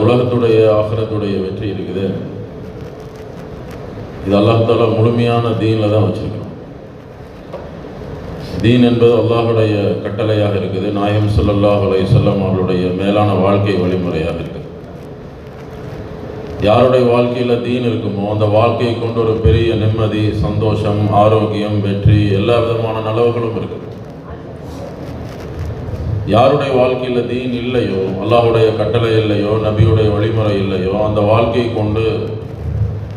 உலகத்துடைய ஆகிரத்துடைய வெற்றி இருக்குது. இது அல்லாஹ் தஆலா முழுமையான தீனில் தான் வச்சிருக்கிறோம். தீன் என்பது அல்லாஹுடைய கட்டளையாக இருக்குது. நாயகம் ஸல்லல்லாஹு அலைஹி வஸல்லம் அவர்களுடைய மேலான வாழ்க்கை வழிமுறையாக இருக்குது. யாருடைய வாழ்க்கையில் தீன் இருக்குமோ அந்த வாழ்க்கையை கொண்டு ஒரு பெரிய நிம்மதி, சந்தோஷம், ஆரோக்கியம், வெற்றி, எல்லா விதமான நலவுகளும் இருக்குது. யாருடைய வாழ்க்கையில் தீன் இல்லையோ, அல்லாஹுடைய கட்டளை இல்லையோ, நபியுடைய வழிமுறை இல்லையோ, அந்த வாழ்க்கையை கொண்டு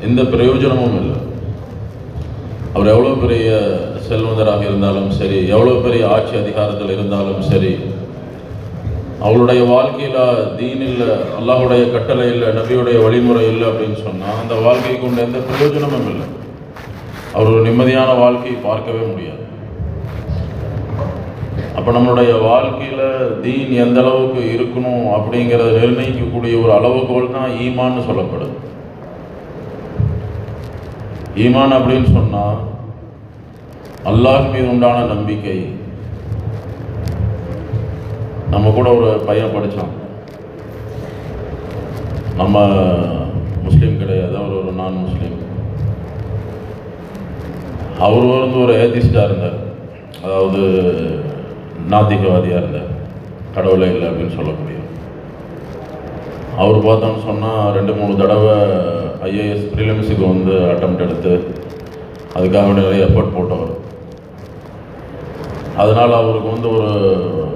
எந்த பிரயோஜனமும் இல்லை. அவர் எவ்வளோ பெரிய செல்வந்தராக இருந்தாலும் சரி, எவ்வளோ பெரிய ஆட்சி அதிகாரத்தில் இருந்தாலும் சரி, அவளுடைய வாழ்க்கையில் தீன் இல்லை, அல்லாஹுடைய கட்டளை இல்லை, நபியுடைய வழிமுறை இல்லை அப்படின்னு சொன்னால் அந்த வாழ்க்கையை கொண்டு எந்த பிரயோஜனமும் இல்லை. அவர் ஒரு நிம்மதியான வாழ்க்கையை பார்க்கவே முடியாது. அப்போ நம்மளுடைய வாழ்க்கையில் தீன் எந்த அளவுக்கு இருக்கணும் அப்படிங்கிறத நிர்ணயிக்கக்கூடிய ஒரு அளவுகோல் தான் ஈமான்னு சொல்லப்படுது. ஈமான் அப்படின்னு சொன்னால் அல்லாஹ் மீது உண்டான நம்பிக்கை. நம்ம கூட ஒரு பையன் படித்தான், நம்ம முஸ்லீம் கிடையாது, அவர் ஒரு நான் முஸ்லீம். அவர் ஒரு ஏத்திஸ்டாக இருந்தார், அதாவது நாத்திகவாதியாக இருந்தார், கடவுளே இல்லை அப்படின்னு சொல்லக்கூடிய. அவர் பார்த்தோன்னு சொன்னால் 2-3 தடவை ஐஏஎஸ் ப்ரிலிம்ஸுக்கு அட்டெம்ப்ட் எடுத்து அதுக்காக நிறைய எஃபர்ட் போட்டவர். அதனால் அவருக்கு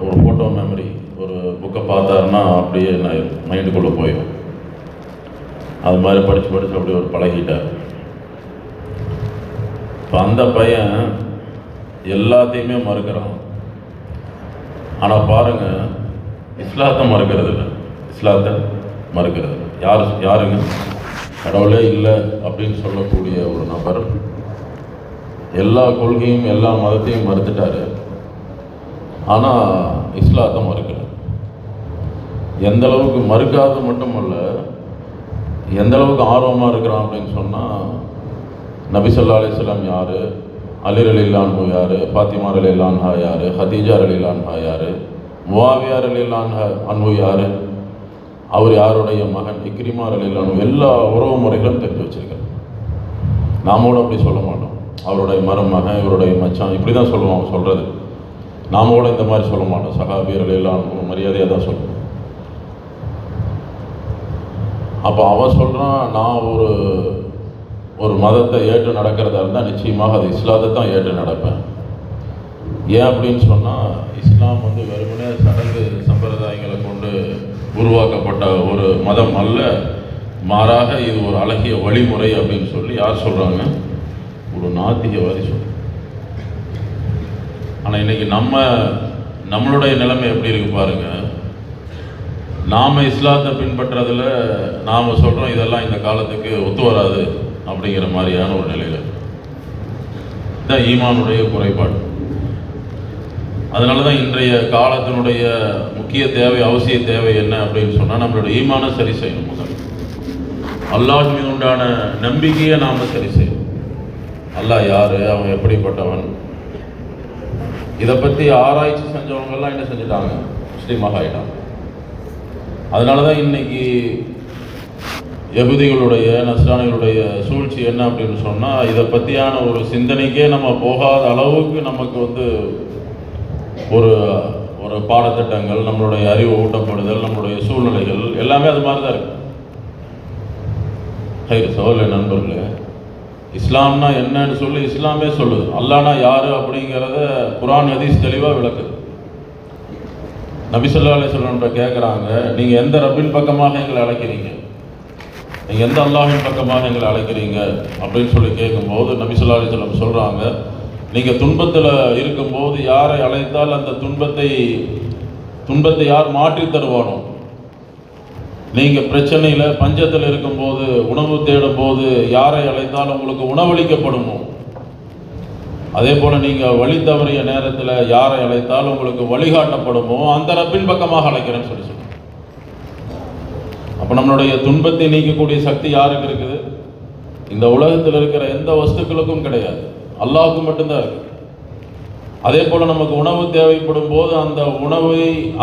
ஒரு ஃபோட்டோ மெமரி, ஒரு புக்கை பார்த்தாருன்னா அப்படியே மைண்டுக்குள்ளே போயிடும். அது மாதிரி படித்து அப்படியே ஒரு பழகிட்டார். இப்போ அந்த பையன் எல்லாத்தையுமே மறுக்கிறான். ஆனால் பாருங்கள், இஸ்லாத்தை மறுக்கிறது இல்லை, இஸ்லாத்தை மறுக்கிறது இல்லை. யாருங்க கடவுளே இல்லை அப்படின்னு சொல்லக்கூடிய ஒரு நபர் எல்லா கொள்கையும் எல்லா மதத்தையும் மறுத்துட்டாரு. ஆனால் இஸ்லாத்தை மறுக்கிறார். எந்த அளவுக்கு மறுக்காது மட்டுமல்ல, எந்த அளவுக்கு ஆர்வமாக இருக்கிறான் அப்படின்னு சொன்னால், நபி ஸல்லல்லாஹு அலைஹி வஸல்லம் யார், அலி ரலியல்லாஹு அன்ஹு யார், ஃபாத்திமா ரலியல்லாஹு அன்ஹா யார், ஹதீஜா ரலியல்லாஹு அன்ஹா யார், முஆவியா ரலியல்லாஹு அன்ஹு யார், அவர் யாருடைய மகன், இக்ரிமா ரலியல்லாஹு அன்ஹு, எல்லா உறவு முறைகளும் தெரிஞ்சு வச்சிருக்காரு. நாமோட அப்படி சொல்ல மாட்டோம். அவருடைய மருமகன், இவருடைய மச்சான், இப்படி தான் சொல்லுவோம். சொல்கிறது நாமோட இந்த மாதிரி சொல்ல மாட்டோம். சஹாபி ரலியல்லாஹு அன்ஹு மரியாதையாக தான் சொல்லுவோம். அப்போ அவன் சொல்கிறான், நான் ஒரு மதத்தை ஏற்று நடக்கிறதா இருந்தால் நிச்சயமாக அது இஸ்லாத்தை தான் ஏற்று நடப்பேன். ஏன் அப்படின்னு சொன்னால், இஸ்லாம் வெறுமனே சடங்கு சம்பிரதாயங்களை கொண்டு உருவாக்கப்பட்ட ஒரு மதம் அல்ல, மாறாக இது ஒரு அழகிய வழிமுறை அப்படின்னு சொல்லி யார் சொல்கிறாங்க? ஒரு நாத்திகவாதி சொல்கிறாங்க. ஆனால் இன்றைக்கி நம்மளுடைய நிலைமை எப்படி இருக்கு பாருங்க. நாம் இஸ்லாத்தை பின்பற்றதில் நாம் சொல்கிறோம் இதெல்லாம் இந்த காலத்துக்கு ஒத்து வராது அப்படிங்கிற மாதிரியான ஒரு நிலையில் தான் ஈமானுடைய குறைபாடு. அதனால தான் இன்றைய காலத்தினுடைய முக்கிய தேவை, அவசிய தேவை என்ன அப்படின்னு சொன்னால், நம்மளுடைய ஈமானை சரி செய்யணும். முதல் அல்லாஹ் மீது உண்டான நம்பிக்கையை நாம் சரி செய்யணும். அல்லாஹ் யார், அவன் எப்படிப்பட்டவன், இதை பற்றி ஆராய்ச்சி செஞ்சவங்கெல்லாம் என்ன செஞ்சுட்டாங்க? முஸ்லீமாக ஆகிட்டாங்க. அதனால தான் இன்னைக்கு யகுதிகளுடைய, நஸ்ரானிகளுடைய சூழ்ச்சி என்ன அப்படின்னு சொன்னால், இதை பற்றியான ஒரு சிந்தனைக்கே நம்ம போகாத அளவுக்கு நமக்கு ஒரு பாடத்திட்டங்கள், நம்மளுடைய அறிவு ஊட்டப்படுதல், நம்மளுடைய சூழ்நிலைகள் எல்லாமே அது மாதிரி தான் இருக்கு. சோழ நண்பர்களே, இஸ்லாம்னா என்னன்னு சொல்லி இஸ்லாமே சொல்லுது. அல்லாஹ்னா யாரு அப்படிங்கிறத குர்ஆன் ஹதீஸ் தெளிவாக விளக்குது. நபி ஸல்லல்லாஹு அலைஹி வஸல்லம் கேட்குறாங்க, நீங்கள் எந்த ரப்பின் பக்கமாக எங்களை அழைக்கிறீங்க, நீங்கள் எந்த அல்லாஹின் பக்கமாக எங்களை அழைக்கிறீங்க அப்படின்னு சொல்லி கேட்கும்போது நபி ஸல்லல்லாஹு அலைஹி வஸல்லம் சொல்கிறாங்க, நீங்கள் துன்பத்தில் இருக்கும்போது யாரை அழைத்தால் அந்த துன்பத்தை யார் மாற்றி தருவானோ, நீங்கள் பிரச்சனையில் பஞ்சத்தில் இருக்கும்போது, உணவு தேடும் போது யாரை அழைத்தால் உங்களுக்கு உணவளிக்கப்படுமோ, அதே போல் நீங்கள் வழி தவறிய நேரத்தில் யாரை அழைத்தால் உங்களுக்கு வழிகாட்டப்படுமோ அந்த ரப்பின் பக்கமாக அழைக்கிறேன்னு சொல்லி சொல்லுங்கள். அப்போ நம்மளுடைய துன்பத்தை நீக்கக்கூடிய சக்தி யாருக்கு இருக்குது? இந்த உலகத்தில் இருக்கிற எந்த வஸ்துக்களுக்கும் கிடையாது, அல்லாஹ்வுக்கு மட்டும்தான் இருக்குது. அதே போல் நமக்கு உணவு தேவைப்படும் போது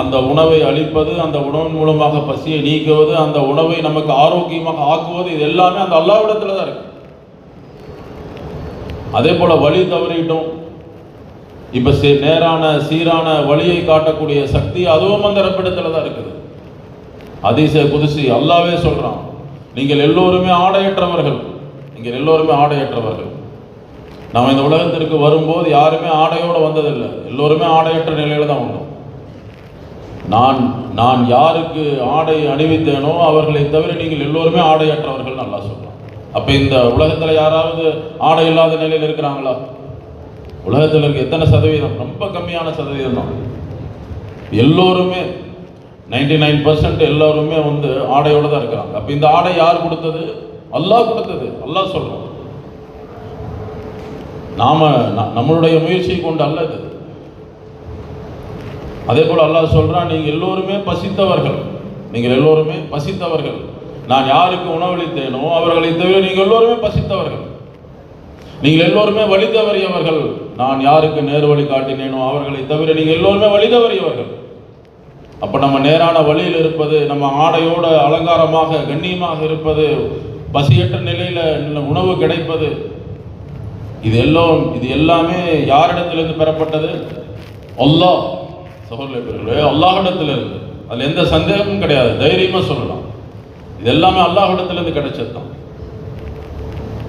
அந்த உணவை அளிப்பது, அந்த உணவின் மூலமாக பசியை நீக்குவது, அந்த உணவை நமக்கு ஆரோக்கியமாக ஆக்குவது, இது எல்லாமே அந்த அல்லாஹ்விடத்தில் தான் இருக்கு. அதே போல் வழி தவறிட்டோம், இப்போ நேரான சீரான வழியை காட்டக்கூடிய சக்தி அதுவும் அந்த ரப்பிடத்தில் தான் இருக்குது. ஹதீஸே குதுஸி அல்லாஹ்வே சொல்கிறான், நீங்கள் எல்லோருமே ஆடையற்றவர்கள், நீங்கள் எல்லோருமே ஆடையற்றவர்கள். நம்ம இந்த உலகத்திற்கு வரும்போது யாருமே ஆடையோடு வந்ததில்லை, எல்லோருமே ஆடையற்ற நிலையில் தான் வந்தோம். நான் யாருக்கு ஆடை அணிவித்தேனோ அவர்களை தவிர நீங்கள் எல்லோருமே ஆடையற்றவர்கள் நல்லா சொல்கிறோம். அப்போ இந்த உலகத்தில் யாராவது ஆடை இல்லாத நிலையில் இருக்கிறாங்களா? உலகத்தில் இருக்க எத்தனை சதவீதம்? ரொம்ப கம்மியான சதவீதம் தான். எல்லோருமே 99% எல்லோருமே ஆடையோடு தான் இருக்கிறாங்க. அப்போ இந்த ஆடை யார் கொடுத்தது? அல்லாஹ் கொடுத்தது. அல்லாஹ் சொல்கிறோம், நம்மளுடைய முயற்சியை கொண்டு அல்ல இது. அதே போல் அல்லாஹ் சொல்றான், நீங்கள் எல்லோருமே பசித்தவர்கள், நீங்கள் எல்லோருமே பசித்தவர்கள். நான் யாருக்கு உணவளித்தேனோ அவர்களை தவிர நீங்கள் எல்லோருமே பசித்தவர்கள். நீங்கள் எல்லோருமே வழி தவறியவர்கள். நான் யாருக்கு நேர் வழி காட்டினேனோ அவர்களை தவிர நீங்கள் எல்லோருமே வழி தவறியவர்கள். அப்போ நம்ம நேரான வழியில் இருப்பது, நம்ம ஆடையோட அலங்காரமாக கண்ணியமாக இருப்பது, பசியற்ற நிலையில் உணவு கிடைப்பது, இது எல்லாமே யாரிடத்திலிருந்து பெறப்பட்டது? அல்லாஹ். சகோதரர்களே, அல்லாஹ்விடத்திலிருந்து, அதில் எந்த சந்தேகமும் கிடையாது, தைரியமாக சொல்லலாம். இது எல்லாமே அல்லாஹ்விடத்திலிருந்து கிடைச்சது தான்.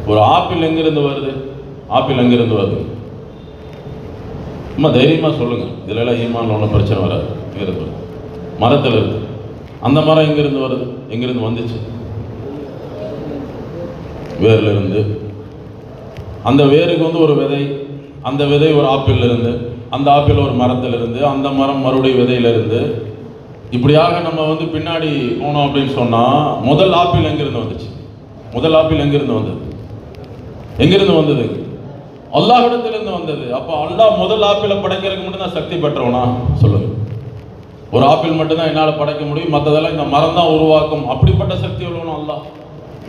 ஒரு ஆப்பிள் எங்கிருந்து வருது? ஆப்பிள் எங்கிருந்து வருது? ரொம்ப தைரியமாக சொல்லுங்க, இதுல எல்லாம் ஈமான்ல ஒன்றும் பிரச்சனை வராது. எங்கிருந்து வருது? மரத்தில் இருக்கு. அந்த மரம் எங்கிருந்து வருது? எங்கிருந்து வந்துச்சு? வேர்ல இருந்து. அந்த வேருக்கு ஒரு விதை, அந்த விதை ஒரு ஆப்பிள் இருந்து, அந்த ஆப்பிள் ஒரு மரத்தில் இருந்து, அந்த மரம் மறுபடியும் விதையிலிருந்து, இப்படியாக நம்ம பின்னாடி போனோம் அப்படின்னு சொன்னால், முதல் ஆப்பிள் எங்கிருந்து வந்துச்சு? முதல் ஆப்பிள் எங்கிருந்து வந்தது? எங்கிருந்து வந்தது? அல்லாஹ்விடத்திலிருந்து வந்தது. அப்போ அல்லாஹ் முதல் ஆப்பிளை படைக்கிறதுக்கு மட்டும்தான் சக்தி பெற்றவனா? சொல்லுங்க. ஒரு ஆப்பிள் மட்டும்தான் என்னால் படைக்க முடியும், மற்றதெல்லாம் இந்த மரம் தான் உருவாக்கும், அப்படிப்பட்ட சக்தி உள்ளவனும் அல்லாஹ்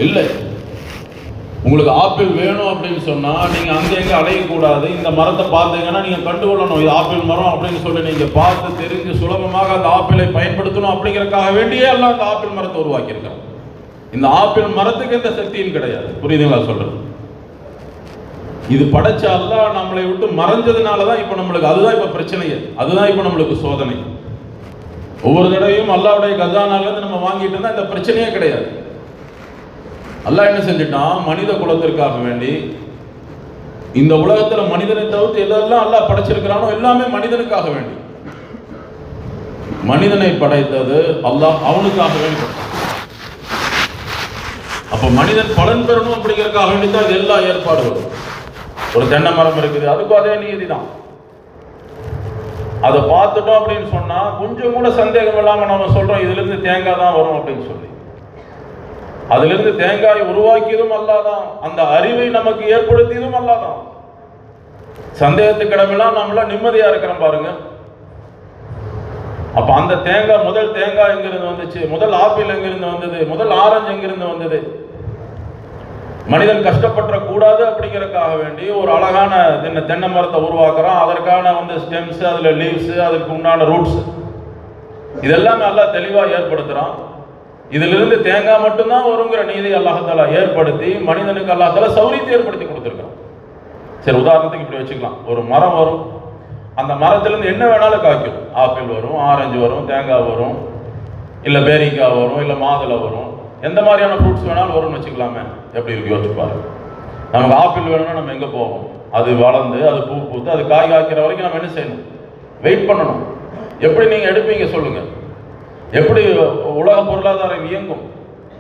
இல்லை. உங்களுக்கு ஆப்பிள் வேணும் அப்படின்னு சொன்னால் நீங்கள் அங்கே எங்கே அலையக்கூடாது. இந்த மரத்தை பார்த்தீங்கன்னா நீங்கள் கண்டுகொள்ளணும், இது ஆப்பிள் மரம் அப்படின்னு சொல்லி நீங்கள் பார்த்து தெரிஞ்சு சுலபமாக அந்த ஆப்பிளை பயன்படுத்தணும். அப்படிங்கிறதுக்காக வேண்டியே எல்லாம் அந்த ஆப்பிள் மரத்தை உருவாக்கியிருக்காங்க. இந்த ஆப்பிள் மரத்துக்கு எந்த சக்தியும் கிடையாது. புரியுதுங்களா சொல்றது? இது படைச்ச அல்லாஹ் நம்மளை விட்டு மறைஞ்சதுனால தான் இப்போ நம்மளுக்கு அதுதான் இப்போ பிரச்சனையே, அதுதான் இப்போ நம்மளுக்கு சோதனை. ஒவ்வொரு தடவையும் அல்லாஹ்வுடைய கஜானாலேருந்து நம்ம வாங்கிட்டு இருந்தால் இந்த பிரச்சனையே கிடையாது. அல்லாஹ் என்ன செஞ்சுட்டான்? மனித குலத்திற்காக வேண்டி இந்த உலகத்தில் மனிதனை தவிர்த்து எதெல்லாம் அல்லாஹ் படைச்சிருக்கிறானோ எல்லாமே மனிதனுக்காக வேண்டி. மனிதனை படைத்தது அல்லாஹ் அவனுக்காக வேண்டி. அப்போ மனிதன் பலன் பெறணும் அப்படிங்கிறதுக்காக வேண்டி தான் இது எல்லா ஏற்பாடுகளும். ஒரு தென்னை மரம் இருக்குது, அதுக்கும் அதே நீதி தான். அதை பார்த்துட்டோம் அப்படின்னு சொன்னா கொஞ்சம் கூட சந்தேகம் இல்லாம நம்ம சொல்றோம், இதுல இருந்து தேங்காய் தான் வரும் அப்படின்னு சொல்லி. அதிலிருந்து தேங்காய் உருவாக்கியதும் அல்லாதான், அந்த அறிவை நமக்கு ஏற்படுத்தியதும் அல்லாதான். சந்தேகத்துக்கு இடமெல்லாம் நம்மளாம் நிம்மதியா இருக்கிறோம் பாருங்க. அப்ப அந்த தேங்காய், முதல் தேங்காய் எங்கிருந்து வந்துச்சு? முதல் ஆப்பிள் எங்கிருந்து வந்தது? முதல் ஆரஞ்சு எங்கிருந்து வந்தது? மனிதன் கஷ்டப்பட கூடாது அப்படிங்கிறதுக்காக வேண்டி ஒரு அழகான தென்னை மரத்தை உருவாக்குறான். அதற்கான ஸ்டெம்ஸ், அதுல லீவ்ஸ், அதுக்கு உண்டான ரூட்ஸ், இதெல்லாமே அல்லாஹ் தெளிவாக ஏற்படுத்துறான். இதிலிருந்து தேங்காய் மட்டும்தான் வருங்கிற நீதி அல்லாஹாலா ஏற்படுத்தி மனிதனுக்கு அல்லாஹாலா சௌரியத்தை ஏற்படுத்தி கொடுத்துருக்கான். சரி, உதாரணத்துக்கு இப்படி வச்சுக்கலாம். ஒரு மரம் வரும், அந்த மரத்திலிருந்து என்ன வேணாலும் காய்க்கும். ஆப்பிள் வரும், ஆரஞ்சு வரும், தேங்காய் வரும், இல்லை பேரிக்காய் வரும், இல்லை மாதுளை வரும், எந்த மாதிரியான ஃப்ரூட்ஸ் வேணாலும் வரும்னு வச்சுக்கலாமே. எப்படி இருக்கு யோசிச்சு பாருங்க. நமக்கு ஆப்பிள் வேணும்னா நம்ம எங்கே போவோம்? அது வளர்ந்து, அது பூ பூத்து, அது காய் காய்க்கிற வரைக்கும் நம்ம என்ன செய்யணும்? வெயிட் பண்ணணும். எப்படி நீங்கள் எடுப்பீங்க சொல்லுங்க? எப்படி உலக பொருளாதாரம் இயங்கும்?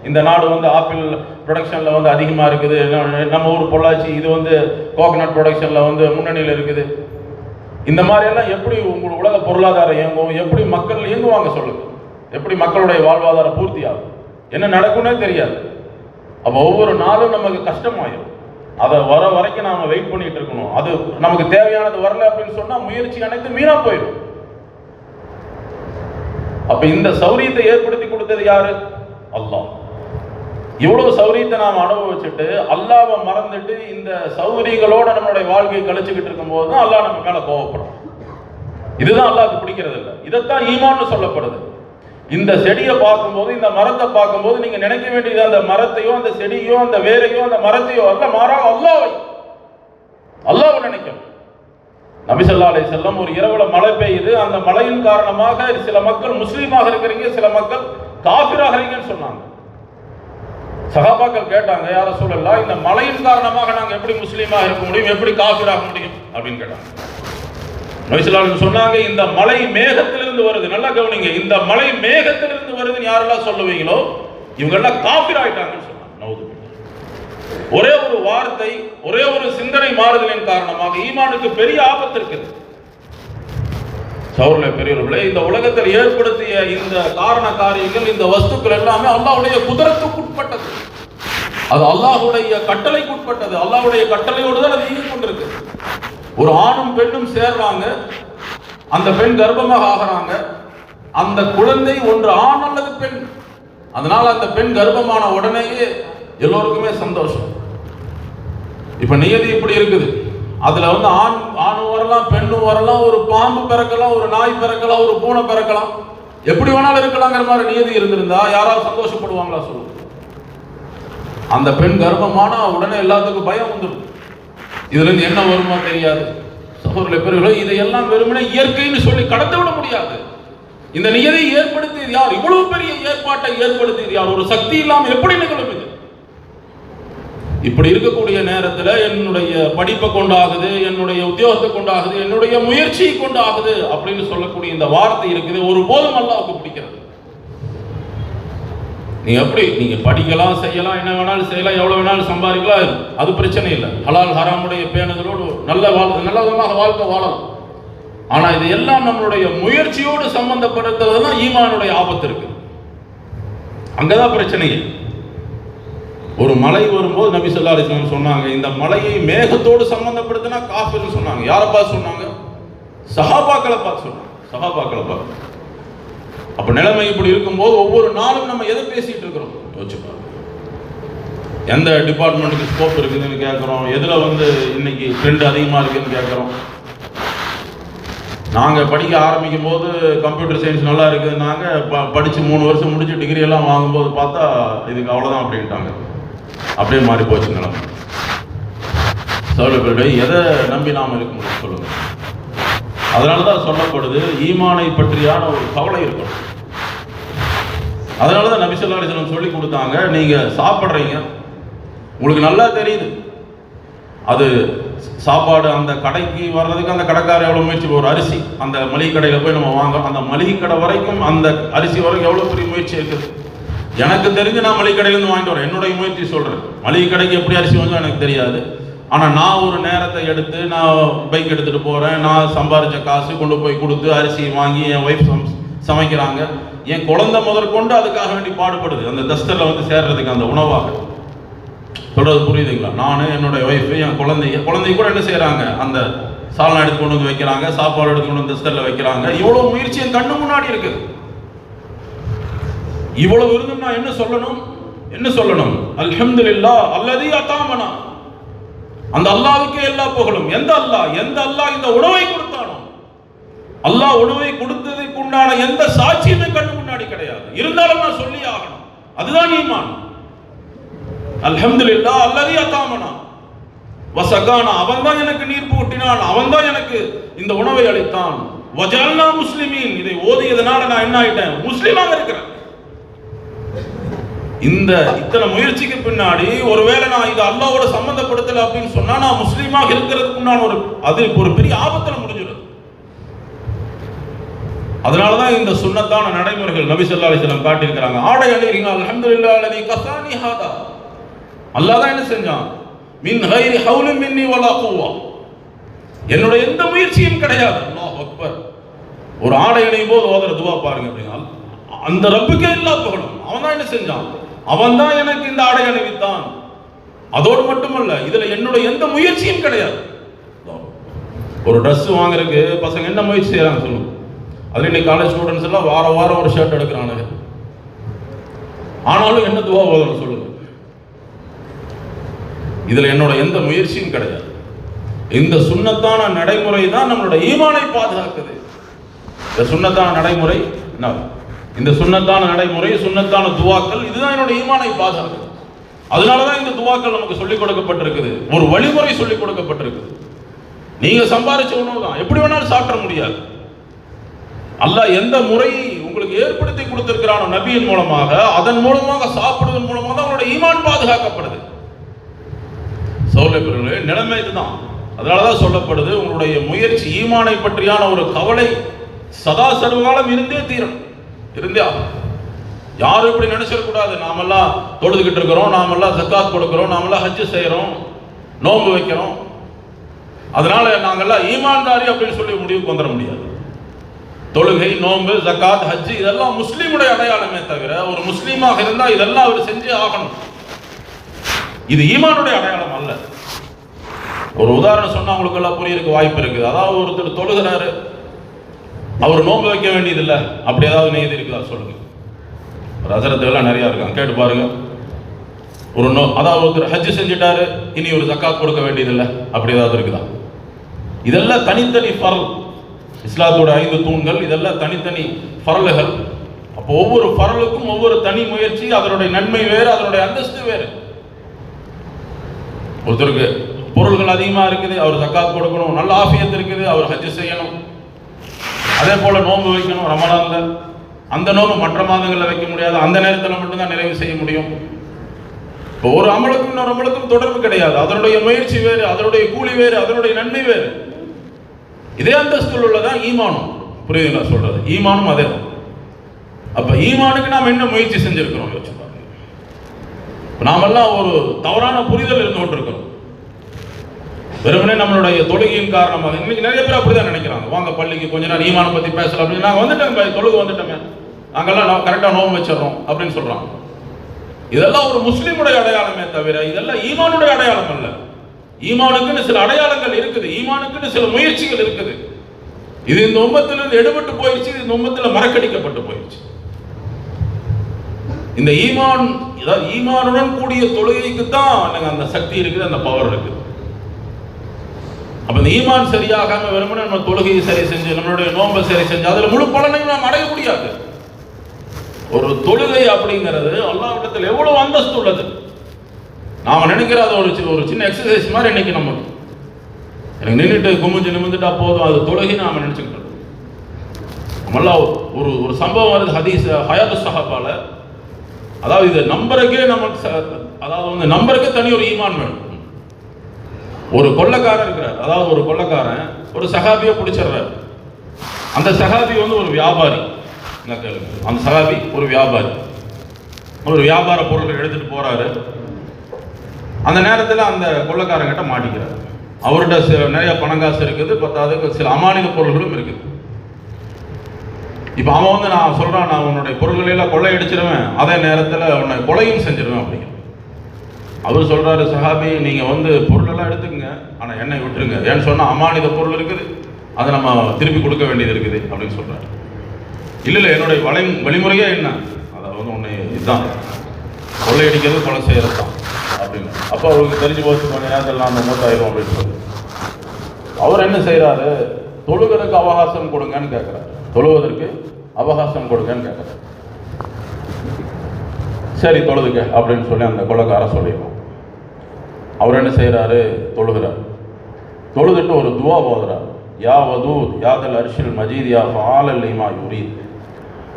இந்த நாடு ஆப்பிள் ப்ரொடக்ஷனில் அதிகமாக இருக்குது. நம்ம ஊர் பொள்ளாச்சி இது கோகனட் ப்ரொடக்ஷனில் முன்னணியில் இருக்குது. இந்த மாதிரியெல்லாம் எப்படி உங்கள் உலக பொருளாதாரம் இயங்கும்? எப்படி மக்கள் இயங்குவாங்க சொல்லுங்க? எப்படி மக்களுடைய வாழ்வாதாரம் பூர்த்தி ஆகும்? என்ன நடக்கும்னே தெரியாது. அப்போ ஒவ்வொரு நாளும் நமக்கு கஷ்டமாயிடும். அதை வர வரைக்கும் நாம வெயிட் பண்ணிட்டு இருக்கணும். அது நமக்கு தேவையானது வரல அப்படின்னு சொன்னா முயற்சி அனைத்து வீணா போயிடும். அப்ப இந்த சௌரியத்தை ஏற்படுத்தி கொடுத்தது யாரு? அல்லாஹ். இவ்வளவு சௌரியத்தை நாம் அனுபவிச்சுட்டு அல்லாஹ்வை மறந்துட்டு இந்த சௌகரியங்களோட நம்மளுடைய வாழ்க்கையை கழிச்சுக்கிட்டு இருக்கும் போது தான் அல்லாஹ் நம்ம மேல கோவப்படும். இதுதான் அல்லாஹ்வுக்கு பிடிக்கிறது இல்லை. இதைத்தான் ஈமான்னு சொல்லப்படுது. இந்த செடியை பார்க்கும்போது, இந்த மரத்தை பார்க்கும்போது நீங்க நினைக்க வேண்டியது அந்த மரத்தையோ அந்த செடியோ அந்த வேரையோ அந்த மரத்தையோ அல்ல, மாறாக அல்லாஹ்வை நினைக்கணும். நபி ஸல்லல்லாஹு அலைஹி வஸல்லம் ஒரு இரவுல மழை பெய்யுது, அந்த மழையின் காரணமாக சில மக்கள் முஸ்லீமாக இருக்கிறீங்க, சில மக்கள் காஃபிராகிறீங்கன்னு சொன்னாங்க. சஹாபாக்கள் கேட்டாங்க, யா ரசூலல்லாஹ், இந்த மழையின் காரணமாக நாங்க எப்படி முஸ்லீமாக இருக்க முடியும், எப்படி காஃபிராக முடியும் அப்படின்னு கேட்டாங்க. நபி ஸல்லல்லாஹு அலைஹி வஸல்லம் சொன்னாங்க, இந்த மழை மேகத்திலிருந்து வருது, நல்லா கவனிங்க, இந்த மழை மேகத்திலிருந்து வருதுன்னு யாரெல்லாம் சொல்லுவீங்களோ இவங்க எல்லாம் காஃபிர் ஆயிட்டாங்கன்னு சொன்னாங்க. நவுது. ஒரே ஒரு வார்த்தை, ஒரே ஒரு சிந்தனை மாறுதலின் காரணமாக ஈமானுக்கு பெரிய ஆபத்து இருக்குது. சௌர்ல பெரியவர்களே, இந்த உலகத்தில் ஏற்படுத்திய இந்த காரண காரியங்கள், இந்த வஸ்துக்கள் எல்லாமே அல்லாஹ்வுடைய குதரத்துக்குட்பட்டது. அது அல்லாஹ்வுடைய கட்டளைக்குட்பட்டது. அல்லாஹ்வுடைய கட்டளையோடு தான் அது இயங்கிக் கொண்டிருக்கு. ஒரு ஆணும் பெண்ணும் சேர்றாங்க, அந்த பெண் கர்ப்பமாக ஆகிறாங்க, அந்த குழந்தை ஒன்று ஆண் அல்லது பெண். அதனால அந்த பெண் கர்ப்பமான உடனேயே எல்லோருக்குமே சந்தோஷம். இப்ப நியதி இப்படி இருக்குது. அதுல வந்து ஆணும் வரலாம், பெண்ணும் வரலாம், ஒரு பாம்பு பிறக்கலாம், ஒரு நாய் பிறக்கலாம், ஒரு பூனை பிறக்கலாம், எப்படி வேணாலும் இருக்கலாங்கிற மாதிரி நியதி இருந்திருந்தா யாராவது சந்தோஷப்படுவாங்களா சொல்லுங்க? அந்த பெண் கர்ப்பமானா உடனே எல்லாத்துக்கும் பயம் வந்துடும். இதுல இருந்து என்ன வருமா தெரியாது. சகோதரர்களே பெரியவர்களே, இதையெல்லாம் வெறுமனே இயற்கைன்னு சொல்லி கடந்து விட முடியாது. இந்த நியதியை ஏற்படுத்தியது யார்? இவ்வளவு பெரிய ஏற்பாட்டை ஏற்படுத்தியது யார்? ஒரு சக்தி இல்லாமல் எப்படி நிகழும் இது? இப்படி இருக்கக்கூடிய நேரத்தில் என்னுடைய படிப்பை கொண்டாகுது, என்னுடைய உத்தியோகத்தை கொண்டாகுது, என்னுடைய முயற்சியை கொண்டாகுது அப்படின்னு சொல்லக்கூடிய இந்த வார்த்தை இருக்குது. ஒருபோதும் அல்லாஹ்வுக்கு பிடிக்கிறது. நீங்க எப்படி நீங்க படிக்கலாம், செய்யலாம், என்ன வேணாலும் செய்யலாம், எவ்வளவு வேணாலும் சம்பாதிக்கலாம், அது பிரச்சனை இல்லை. ஹலால் ஹராமுடைய பேணுதலோடு நல்ல விதமாக வாழ்க்கை வாழலாம். ஆனா இது எல்லாம் நம்மளுடைய முயற்சியோடு சம்பந்தப்படுத்துறதுதான் ஈமானுடைய ஆபத்து இருக்கு. அங்கதான் பிரச்சனையே. ஒரு மலை வரும்போது நபி ஸல்லல்லாஹு அலைஹி வஸல்லம் சொன்னாங்க, இந்த மலையை மேகத்தோடு சம்பந்தப்படுத்தினா காஃபிர்னு சொன்னாங்க. யாரை பார்த்து சொன்னாங்க? சஹாபாக்களை பார்த்து சொன்னாங்க. சஹாபாக்களை பார்த்து. அப்ப நிலைமை இப்படி இருக்கும்போது ஒவ்வொரு நாளும் நம்ம எதை பேசிட்டு இருக்கிறோம் யோசிச்சு பாருங்க. எந்த டிபார்ட்மெண்ட்டுக்கு ஸ்கோப் இருக்குதுன்னு கேட்குறோம், எதுல வந்து இன்னைக்கு ட்ரெண்ட் அதிகமா இருக்குதுன்னு கேட்குறோம். நாங்க படிக்க ஆரம்பிக்கும் போது கம்ப்யூட்டர் சயின்ஸ் நல்லா இருக்குது, நாங்க படிச்சு 3 வருஷம் முடிச்சு டிகிரி எல்லாம் வாங்கும்போது பார்த்தா இதுக்கு அவ்வளவுதான் அப்படின்ட்டாங்க. அப்படியே மாறி போச்சு நிலைமை. சோழர்களுடைய எதை நம்பி நாம இருக்க முடியும் சொல்லுங்க? அதனாலதான் சொல்லப்படுது, ஈமானை பற்றியான ஒரு கவலை இருக்கணும். அதனாலதான் நபி ஸல்லல்லாஹு அலைஹி வஸல்லம் சொல்லி கொடுத்தாங்க, நீங்க சாப்பிட்றீங்க, உங்களுக்கு நல்லா தெரியுது அது சாப்பாடு அந்த கடைக்கு வர்றதுக்கு அந்த கடைக்காரர் எவ்வளவு முயற்சி. ஒரு அரிசி அந்த மளிகை கடையில போய் நம்ம வாங்குறோம், அந்த மளிகை கடை வரைக்கும் அந்த அரிசி வரைக்கும் எவ்வளவு பெரிய முயற்சி இருக்குது. எனக்கு தெரிஞ்சு நான் மளிகை கடையில இருந்து வாங்கிட்டு வரேன், என்னுடைய முயற்சி சொல்றேன். மளிகை கடைக்கு எப்படி அரிசி வாங்க எனக்கு தெரியாது. ஆனா நான் ஒரு நேரத்தை எடுத்து நான் பைக் எடுத்துட்டு போறேன், நான் சம்பாதிச்ச காசு கொண்டு போய் கொடுத்து அரிசி வாங்கி என் ஒய்ஃப் சமைக்கிறாங்க. என் குழந்தை முதற்கொண்டு அதுக்காக வேண்டி பாடுபடுது, அந்த தஸ்தர்ல வந்து சேர்றதுக்கு அந்த உணவாக. சொல்றது புரியுதுங்களா? நான் என்னுடைய ஒய்ஃப் என் குழந்தை கூட என்ன செய்யறாங்க, அந்த சால்னா எடுத்து கொண்டு வந்து வைக்கிறாங்க, சாப்பாடு எடுத்து கொண்டு வந்து தஸ்தர்ல வைக்கிறாங்க. இவ்வளவு முயற்சி என் கண்ணு முன்னாடி இருக்குது. இவ்வளவு இருந்தும் நான் என்ன சொல்லணும்? அல்ஹம்துலில்லாஹ் அல்லதி அதாமனா. அந்த அல்லாஹ்வுக்கே எல்லா புகழும். எந்த அல்லாஹ் இந்த உணவை கொடுத்தானோ, அல்லாஹ் உணவை கொடுத்ததுக்கு உண்டான எந்த சாட்சியுமே கண்ணு முன்னாடி கிடையாது. இருந்தாலும் நான் சொல்லி ஆகணும். அதுதான் ஈமான். அல்ஹம்துலில்லாஹ் அல்லதி அதாமனா வஸகானா. அவன் தான் எனக்கு நீர் பூட்டினான், அவன் தான் எனக்கு இந்த உணவை அளித்தான். வஜஅல்னா முஸ்லிமீன். இதை ஓதியதனால நான் என்ன ஆயிட்டேன்? முஸ்லிமாக இருக்கிறேன். இந்த இத்தனை முயற்சிக்கு பின்னாடி ஒருவேளை நான் இது அல்லாஹ்வோட சம்பந்தப்படுத்தல அப்படின்னு சொன்னா நான் முஸ்லீமாக இருக்கிறதுக்கு நான் ஒரு பெரிய ஆபத்துல முடிஞ்சிடும். அதனாலதான் இந்த சுன்னத்தான நடைமுறைகள் நபி ஸல்லல்லாஹு அலைஹி வஸல்லம் காட்டியிருக்கிறாங்க. ஆடை அணிறீங்க, அல்ஹம்துலில்லாஹ் அல்லதி கஸானி ஹாதா. அல்லாஹ் தான் என்ன செஞ்சான்? மின் கைரி ஹவுலின் மின்னி வலா குவ்வா. என்னோட எந்த முயற்சியும் கிடையாது. அல்லாஹ் அக்பர். ஒரு ஆடை அணியும் போது ஓதுற துவா பாருங்க அப்படின்னா, அந்த ரப்புக்கே எல்லா புகழும். அவன் தான் என்ன செஞ்சான்? அவன் தான் எனக்கு இந்த ஆடை அணிவித்தான். அதோடு மட்டுமல்ல, இதுல என்னோட எந்த முயற்சியும் கிடையாது. ஒரு ட்ரெஸ் வாங்குறதுக்கு பசங்க என்ன முயற்சி செய்யறாங்க சொல்லுங்க? அதுல இன்னைக்கு காலேஜ் ஸ்டூடெண்ட்ஸ் எல்லாம் வாரம் ஒரு ஷர்ட் எடுக்கிறானுங்க. ஆனாலும் என்ன துவா ஓதணும் சொல்லுங்க? இதுல என்னோட எந்த முயற்சியும் கிடையாது. இந்த சுன்னத்தான நடைமுறை தான் நம்மளோட ஈமானை பாதுகாக்குது. இந்த சுன்னத்தான நடைமுறை என்ன, இந்த சுன்னத்தான நடைமுறை, சுன்னத்தான துவாக்கள், இதுதான் என்னுடைய ஈமானை பாதுகாக்கும். அதனாலதான் இந்த துவாக்கள் நமக்கு சொல்லிக் கொடுக்கப்பட்டிருக்குது. ஒரு வழிமுறை சொல்லிக் கொடுக்கப்பட்டிருக்குது. நீங்க சம்பாதிச்ச உணவு தான், எப்படி வேணாலும் சாப்பிட முடியாது. அல்லாஹ் எந்த முறையை உங்களுக்கு ஏற்படுத்தி கொடுத்திருக்கிறானோ நபியின் மூலமாக, அதன் மூலமாக சாப்பிடுவதன் மூலமாக தான் உங்களுடைய ஈமான் பாதுகாக்கப்படுது. சோழர்களே, நிலைமை இதுதான். அதனாலதான் சொல்லப்படுது, உங்களுடைய முயற்சி, ஈமானை பற்றியான ஒரு கவலை சதா சர்வகாலம் இருந்தே தீரும், இருந்தே. யாரும் இப்படி நினைச்சிடக்கூடாது, நாமெல்லாம் தொழுதுகிட்டு இருக்கிறோம், நாமெல்லாம் ஜக்காத் கொடுக்கிறோம், நாமெல்லாம் ஹஜ் செய்யறோம், நோன்பு வைக்கிறோம், அதனால நாங்கெல்லாம் ஈமான்தாரி அப்படின்னு சொல்லி முடிவுக்கு வந்துட முடியாது. தொழுகை, நோன்பு, ஜக்காத், ஹஜ் இதெல்லாம் முஸ்லீமுடைய அடையாளமே தவிர, ஒரு முஸ்லீமாக இருந்தா இதெல்லாம் அவர் செஞ்சே ஆகணும். இது ஈமானுடைய அடையாளம் அல்ல. ஒரு உதாரணம் சொன்னா உங்களுக்கு எல்லாம் புரியறதுக்கு வாய்ப்பு இருக்குது. அதாவது ஒருத்தர் தொழுகிறாரு, அவர் நோன்பு வைக்க வேண்டியது இல்லை, அப்படி ஏதாவது நெய்து இருக்குதா சொல்லுங்க. ஒரு ஹஜரத்துலாம் நிறைய இருக்காங்க, கேட்டு பாருங்க. அதாவது ஒருத்தர் ஹஜ் செஞ்சுட்டாரு, இனி ஒரு ஜக்காத் கொடுக்க வேண்டியதில்லை, அப்படி ஏதாவது இருக்குதா? இதெல்லாம் தனித்தனி ஃபரல். இஸ்லாத்தோட 5 தூண்கள், இதெல்லாம் தனித்தனி ஃபரல்கள். அப்போ ஒவ்வொரு ஃபரலுக்கும் ஒவ்வொரு தனி முயற்சி, அதனுடைய நன்மை வேறு, அதனுடைய அந்தஸ்து வேறு. ஒருத்தருக்கு பொருள்கள் அதிகமாக இருக்குது, அவர் ஜக்காத் கொடுக்கணும், நல்ல ஆஃபியத் இருக்குது, அவர் ஹஜ் செய்யணும். அதே போல நோன்பு வைக்கணும் ரமலான்ல. அந்த நோன்பு மற்ற மாதங்களில் வைக்க முடியாது, அந்த நேரத்தில் மட்டும்தான் நிறைவு செய்ய முடியும். இப்போ ஒரு அமலுக்கும் இன்னொரு அமலுக்கும் தொடர்பு கிடையாது. அதனுடைய முயற்சி வேறு, அதனுடைய கூலி வேறு, அதனுடைய நன்மை வேறு. இதே அந்தஸ்துல உள்ளதான் ஈமானும். புரியுதுங்களா சொல்றது? ஈமானும் அதே தான். அப்ப ஈமானுக்கு நாம் என்ன முயற்சி செஞ்சிருக்கிறோம் யோசிச்சு பாருங்க. நாமெல்லாம் ஒரு தவறான புரிதல் இருந்து கொண்டிருக்கிறோம். வெறுமனே நம்மளுடைய தொழுகையின் காரணமாக இன்னைக்கு நிறைய பேர் அப்படிதான் நினைக்கிறாங்க. வாங்க பள்ளிக்கு கொஞ்ச நேரம் ஈமானை பத்தி பேசலாம் அப்படின்னு. நாங்கள் வந்துட்டோம், தொழுகை வந்துட்டோமே, நாங்கெல்லாம் கரெக்டா நோம்பு வச்சிடறோம் அப்படின்னு சொல்றாங்க. இதெல்லாம் ஒரு முஸ்லீமுடைய அடையாளமே தவிர இதெல்லாம் ஈமானுடைய அடையாளம் அல்ல. ஈமானுக்குன்னு சில அடையாளங்கள் இருக்குது, ஈமானுக்குன்னு சில முயற்சிகள் இருக்குது. இது இந்த உம்மத்திலிருந்து எடுபட்டு போயிடுச்சு, இந்த உம்மத்தில் மறக்கடிக்கப்பட்டு போயிடுச்சு. இந்த ஈமான், ஈமானுடன் கூடிய தொழுகைக்கு தான் அந்த சக்தி இருக்குது, அந்த பவர் இருக்குது. அப்ப இந்த ஈமான் சரியாகாம வெறுமனே நம்ம தொழுகையை சரி செஞ்சு, நம்மளுடைய நோன்பை சரி செஞ்சு அதுல முழு பலனையும் நாம் அடைய முடியாது. ஒரு தொழுகை அப்படிங்கிறது அல்லாஹ்விடத்தில் எவ்வளவு அந்தஸ்து உள்ளது. நாம நினைக்கிற அது ஒரு சின்ன எக்ஸசைஸ் மாதிரி. இன்னைக்கு நம்ம எனக்கு நின்றுட்டு குமிஞ்சு நிமிந்துட்டா போதும், அது தொழுகை நாம நினைச்சுக்கிட்டோம். நம்மளா ஒரு சம்பவம் வருது ஹதீஸ் ஹயாத்து சஹாபால. அதாவது இது நம்பருக்கே நமக்கு, அதாவது நம்பருக்கே தனி ஒரு ஈமான் வேணும். ஒரு கொள்ளைக்காரன் இருக்கிறார், அதாவது ஒரு கொள்ளைக்காரன் ஒரு சஹாபியை பிடிச்சிடுறாரு. அந்த சஹாபி ஒரு வியாபாரி. அந்த சஹாபி ஒரு வியாபாரி, ஒரு வியாபார பொருட்கள் எடுத்துட்டு போறாரு. அந்த நேரத்தில் அந்த கொள்ளைக்காரங்கிட்ட மாட்டிக்கிறார். அவர்கிட்ட நிறைய பணங்காசு இருக்குது, பத்தாவதுக்கு சில அமானித பொருள்களும் இருக்குது. இப்போ அவன் நான் சொல்றான், நான் உன்னுடைய பொருள்களெல்லாம் கொள்ளையடிச்சிருவேன், அதே நேரத்தில் உன்னை கொலையும் செஞ்சிருவேன் அப்படிங்கிற. அவர் சொல்றாரு, சஹாபி நீங்க பொருளெல்லாம் எடுத்துக்கங்க, ஆனா என்னை விட்டுருங்க. ஏன்னு சொன்னா அமானித பொருள் இருக்குது, அதை நம்ம திருப்பி கொடுக்க வேண்டியது இருக்குது அப்படின்னு சொல்றாரு. இல்ல என்னுடைய வழிமுறையே என்ன, அதாவது உன்னை இதுதான் கொள்ளையடிக்கிறது, கொலை செய்யறது தான் அப்படின்னு. அப்போ அவருக்கு தெரிஞ்சு போச்சு, கொஞ்ச நேரத்தில் நான் மூத்தாயிரும் அப்படின்னு சொல்லி அவர் என்ன செய்யறாரு, தொழுகிறதுக்கு அவகாசம் கொடுங்கன்னு கேட்கிறார். தொழுவதற்கு அவகாசம் கொடுங்கன்னு கேட்கிறார். சரி தொழுதுக்க அப்படின்னு சொல்லி அந்த கொள்ளைக்காரன் சொல்லிடுவோம். அவர் என்ன செய்யறாரு, தொழுகிறார். தொழுதுட்டு ஒரு துவா ஓதுறார். யா வதூத் யாதல் அர்ஷில் மஜீத் யா ஃபஆலல் லிமா யுரீத்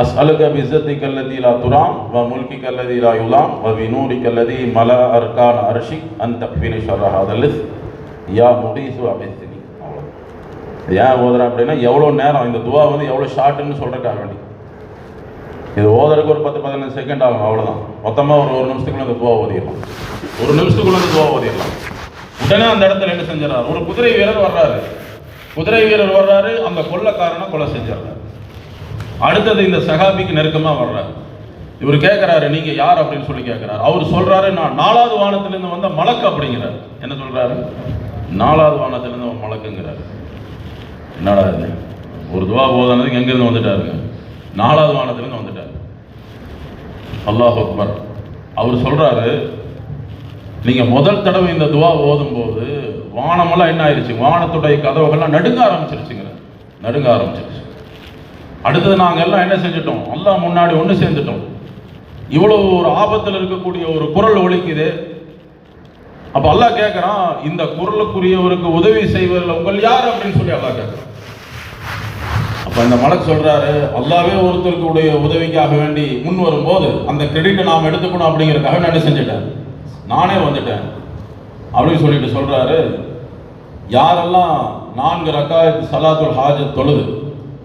அஸ்அலுக பிஇஸ்ஸத்திக அல்லதி லா துராம் வ முல்கிக அல்லதி லா யுலாம் வ பிநூரிக அல்லதி மலா அர்கான் அர்ஷிக் அன் தக்ஃபினி ஷர்ர ஹாதல் லிஸ் யா முகீசு அபிஸ்னி. ஏன் ஓதுறேன் அப்படின்னா, எவ்வளோ நேரம் இந்த துவா எவ்வளோ ஷார்ட்டுன்னு சொல்றதுக்காக வேண்டி. இது ஓதுறதுக்கு ஒரு 10-15 செகண்ட் ஆகும், அவ்வளோதான். மொத்தமாக ஒரு நிமிஷத்துக்குள்ள அந்த துவா ஓதிடலாம். ஒரு நிமிஷத்துக்குள்ள அந்த துவா ஓதிடலாம். உடனே அந்த இடத்துல என்ன செஞ்சாரு, ஒரு குதிரை வீரர் வர்றாரு. குதிரை வீரர் வர்றாரு, அந்த கொள்ளைக்காரனை கொலை செஞ்சாரு. அடுத்தது இந்த சஹாபிக்கு நெருக்கமா வர்றாரு. இவர் கேட்கிறாரு, நீங்க யார் அப்படின்னு சொல்லி கேட்கிறாரு. அவர் சொல்றாரு, நான் 4வது வானத்திலிருந்து வந்த மலக்கு அப்படிங்கிறாரு. என்ன சொல்றாரு, 4வது வானத்திலிருந்து மலக்குங்கிறாரு. என்னடா இது, ஒரு துவா ஓதானதுக்கு எங்கிருந்து வந்துட்டாருங்க, 4வது வானத்திலிருந்து வந்துட்டாரு. அல்லாஹ் அக்பர். அவர் சொல்றாரு, நீங்க முதல் தடவை இந்த துவா ஓதும் போது வானமெல்லாம் என்ன ஆயிடுச்சு, வானத்துடைய கதவுகள்லாம் நடுங்க ஆரம்பிச்சிருச்சுங்க, நடுங்க ஆரம்பிச்சிருச்சு. அடுத்தது நாங்கள் எல்லாம் என்ன செஞ்சிட்டோம், அல்லாஹ் முன்னாடி ஒன்று சேர்ந்துட்டோம். இவ்வளவு ஒரு ஆபத்தில் இருக்கக்கூடிய ஒரு குரல் ஒலிக்குது. அப்ப அல்லாஹ் கேட்கிறான், இந்த குரலுக்குரியவருக்கு உதவி செய்வதில் உங்கள் யார் அப்படின்னு சொல்லி அல்லாஹ் கேட்கிறான். அப்ப இந்த மலக் சொல்றாரு, அல்லாவே ஒருத்தருக்கு உடைய உதவிக்காக வேண்டி முன் வரும்போது அந்த கிரெடிட்டை நாம் எடுத்துக்கணும் அப்படிங்கிறதுக்காக நான் என்ன செஞ்சுட்டேன், நானே வந்துட்டேன் அப்படின்னு சொல்லிட்டு சொல்றாரு. யாரெல்லாம் 4 ரக்காயத் சலாத்துல் ஹாஜத் தொழுது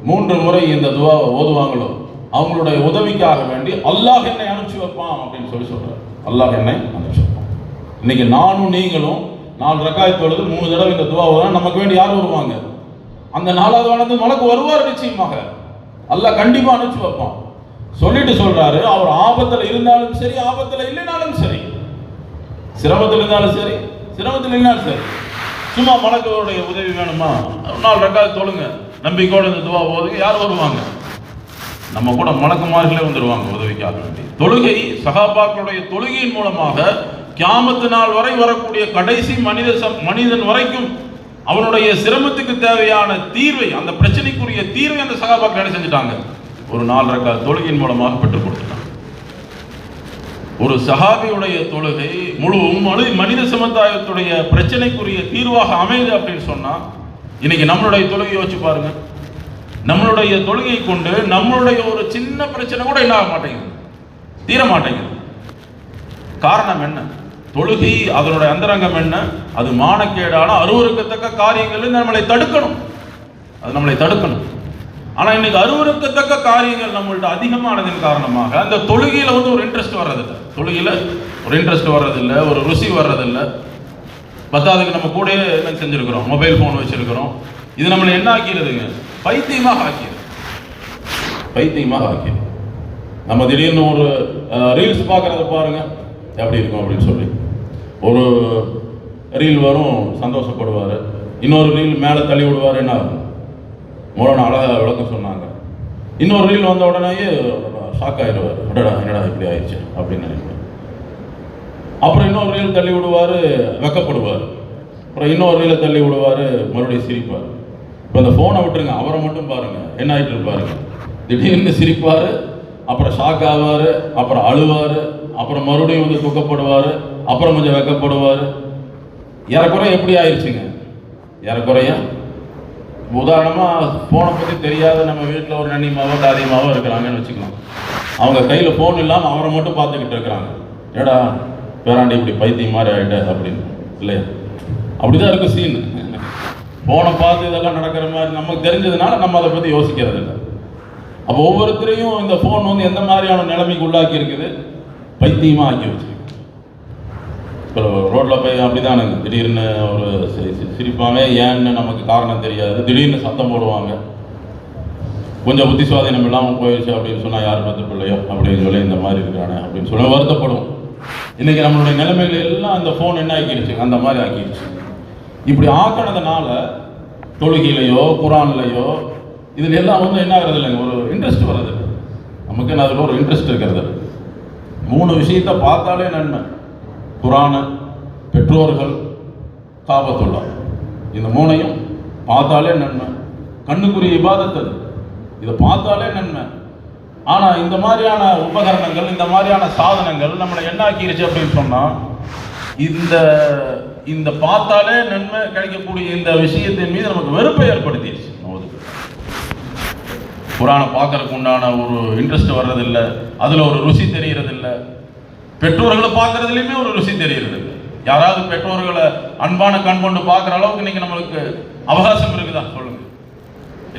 3 முறை இந்த துவாவை ஓதுவாங்களோ அவங்களுடைய உதவிக்காக வேண்டி அல்லாஹ் என்னை அனுப்பிச்சு வைப்பான் அப்படின்னு சொல்லி சொல்றாரு. அல்லாஹ் என்னை அனுப்பிச்சு வைப்பான். இன்னைக்கு நானும் நீங்களும் 4 ரக்காயத் தொழுது 3 தடவை இந்த துவாவை தான் நமக்கு வேண்டி யார் வருவாங்க, அந்த 4வது வானத்து மலக்கு வருவார் நிச்சயமாக. அல்லாஹ் கண்டிப்பா அனுப்பிச்சு வைப்பான். சொல்லிட்டு சொல்றாரு, அவர் ஆபத்தில் இருந்தாலும் சரி ஆபத்தில் இல்லைனாலும் சரி, சிரமத்தில் இருந்தாலும் சரி சிரமத்தில் இல்லைனாலும் சரி, சும்மா மலக்குடைய உதவி வேணுமா 4 ரக்காயத் தொழுங்க, நம்பிக்கையோட இந்த துவா ஓதுங்க, யார் வருவாங்க, நம்ம கூட மலக்குமார்களே வந்துடுவாங்க உதவிக்காக வேண்டி. தொழுகை சஹாபாக்களுடைய தொழுகையின் மூலமாக கியாமத்து நாள் வரை வரக்கூடிய கடைசி மனிதன் வரைக்கும் அவனுடைய சிரமத்துக்கு தேவையான தீர்வை, அந்த பிரச்சனைக்குரிய தீர்வை அந்த சஹாபாக்கள் என்ன செஞ்சுட்டாங்க, ஒரு 4 ரக்காத் தொழுகையின் மூலமாக பெற்றுக் கொடுத்துட்டாங்க. ஒரு சஹாபியுடைய தொழுகை முழு மனித சமுதாயத்துடைய பிரச்சனைக்குரிய தீர்வாக அமையுது அப்படின்னு சொன்னா, இன்னைக்கு நம்மளுடைய தொழுகை யோசிச்சு பாருங்க. நம்மளுடைய தொழுகை கொண்டு நம்மளுடைய ஒரு சின்ன பிரச்சனை கூட என்ன ஆக மாட்டேங்குது, தீர மாட்டேங்குது. காரணம் என்ன? தொழுகை அதனுடைய அந்தரங்கம் என்ன? அது மானக்கேடான அருவருக்கத்தக்க காரியங்கள் நம்மளை தடுக்கணும், அது நம்மளை தடுக்கணும். ஆனா இன்னைக்கு அருவருக்கத்தக்க காரியங்கள் நம்மள்ட்ட அதிகமானதன் காரணமாக அந்த தொழுகையில ஒரு இன்ட்ரெஸ்ட் வர்றதில்லை, தொழுகையில ஒரு இன்ட்ரெஸ்ட் வர்றதில்லை, ஒரு ருசி வர்றதில்லை. பத்தாவதுக்கு நம்ம கூட என்ன செஞ்சிருக்கிறோம், மொபைல் போன் வச்சிருக்கிறோம். இது நம்மளை என்ன ஆக்கிடுதுங்க, பைத்தியமாக ஆக்கிடுது, பைத்தியமாக ஆக்கிடுது. நம்ம திடீர்னு ஒரு ரீல்ஸ் பார்க்கறத பாருங்க எப்படி இருக்கும் அப்படின்னு சொல்லி, ஒரு ரீல் வரும் சந்தோஷப்படுவார், இன்னொரு ரீல் மேலே தள்ளி விடுவார், என்ன ஆகும், மோளன அழகாக விளக்கம் சொன்னாங்க. இன்னொரு ரீல் வந்த உடனேயே ஷாக் ஆகிடுவார், அடடா என்னடா இப்படி ஆயிடுச்சு அப்படின்னு நினைப்பார். அப்புறம் இன்னொரு ரீல் தள்ளி விடுவார், வெக்கப்படுவார். அப்புறம் இன்னொரு ரீலை தள்ளி விடுவார், மறுபடியும் சிரிப்பார். இப்போ இந்த ஃபோனை விட்டுருங்க, அவரை மட்டும் பாருங்க என்ன ஆகிட்டு இருப்பாருங்க, திடீர்னு சிரிப்பார், அப்புறம் ஷாக் ஆவார், அப்புறம் அழுவார், அப்புறம் மறுபடியும் துக்கப்படுவார், அப்புறம் கொஞ்சம் வெக்கப்படுவார். ஏறக்குறைய எப்படி ஆயிடுச்சுங்க, ஏறக்குறைய உதாரணமாக ஃபோனை பற்றி தெரியாத நம்ம வீட்டில் ஒரு நன்னிமாவோ தாரியமாவோ இருக்கிறாங்கன்னு வச்சுக்கலாம். அவங்க கையில் ஃபோன் இல்லாமல் அவரை மட்டும் பார்த்துக்கிட்டு இருக்கிறாங்க. ஏடா பேராண்டி இப்படி பைத்தியம் மாதிரி ஆகிட்ட அப்படின்னு இல்லையா, அப்படிதான் இருக்கும் சீன். ஃபோனை பார்த்து இதெல்லாம் நடக்கிற மாதிரி நமக்கு தெரிஞ்சதுனால நம்ம அதை பற்றி யோசிக்கிறது இல்லை. அப்போ ஒவ்வொருத்தரையும் இந்த ஃபோன் எந்த மாதிரியான நிலைமைக்கு உள்ளாக்கி இருக்குது, பைத்தியமாக ஆக்கி வச்சு. இப்போ ரோட்டில் போய் அப்படிதானுங்க, திடீர்னு ஒரு சிரிப்பாங்க, ஏன்னு நமக்கு காரணம் தெரியாது, திடீர்னு சத்தம் போடுவாங்க. கொஞ்சம் புத்தி சுவாதீனம் இல்லாமல் போயிடுச்சு அப்படின்னு சொன்னால் யார் பார்த்து பிள்ளையோ அப்படின்னு சொல்லி இந்த மாதிரி இருக்கிறானே அப்படின்னு சொல்லி வருத்தப்படும். இன்றைக்கி நம்மளுடைய நிலைமைகள் எல்லாம் அந்த ஃபோன் என்ன ஆக்கிடுச்சு, அந்த மாதிரி ஆக்கிடுச்சு. இப்படி ஆக்கினதுனால தொழுகையிலையோ குரான்லையோ இதில் எல்லாம் என்ன ஆகிறது இல்லைங்க, ஒரு இன்ட்ரெஸ்ட் வர்றது நமக்கு. என்ன அதில் ஒரு இன்ட்ரெஸ்ட் இருக்கிறது. 3 விஷயத்தை பார்த்தாலே நன்மை, குரான், பெற்றோர்கள், காபத்துல்லா, இந்த 3ஐயும் பார்த்தாலே நன்மை. கண்ணுக்குரிய இபாதத் அது, இதை பார்த்தாலே நன்மை. ஆனால் இந்த மாதிரியான உபகரணங்கள், இந்த மாதிரியான சாதனங்கள் நம்மளை என்ன ஆக்கிருச்சு அப்படின்னு சொன்னால், இந்த பார்த்தாலே நன்மை கிடைக்கக்கூடிய இந்த விஷயத்தின் மீது நமக்கு வெறுப்பை ஏற்படுத்திடுச்சு. குரானை பார்க்கறதுக்கு உண்டான ஒரு இன்ட்ரெஸ்ட் வர்றதில்லை, அதில் ஒரு ருசி தெரிகிறதில்லை. பெற்றோர்களை பார்க்கறதுலையுமே ஒரு ருசி தெரிகிறதில்லை. யாராவது பெற்றோர்களை அன்பான கண் கொண்டு பார்க்குற அளவுக்கு இன்னைக்கு நம்மளுக்கு அவகாசம் இருக்குதா சொல்லுங்க?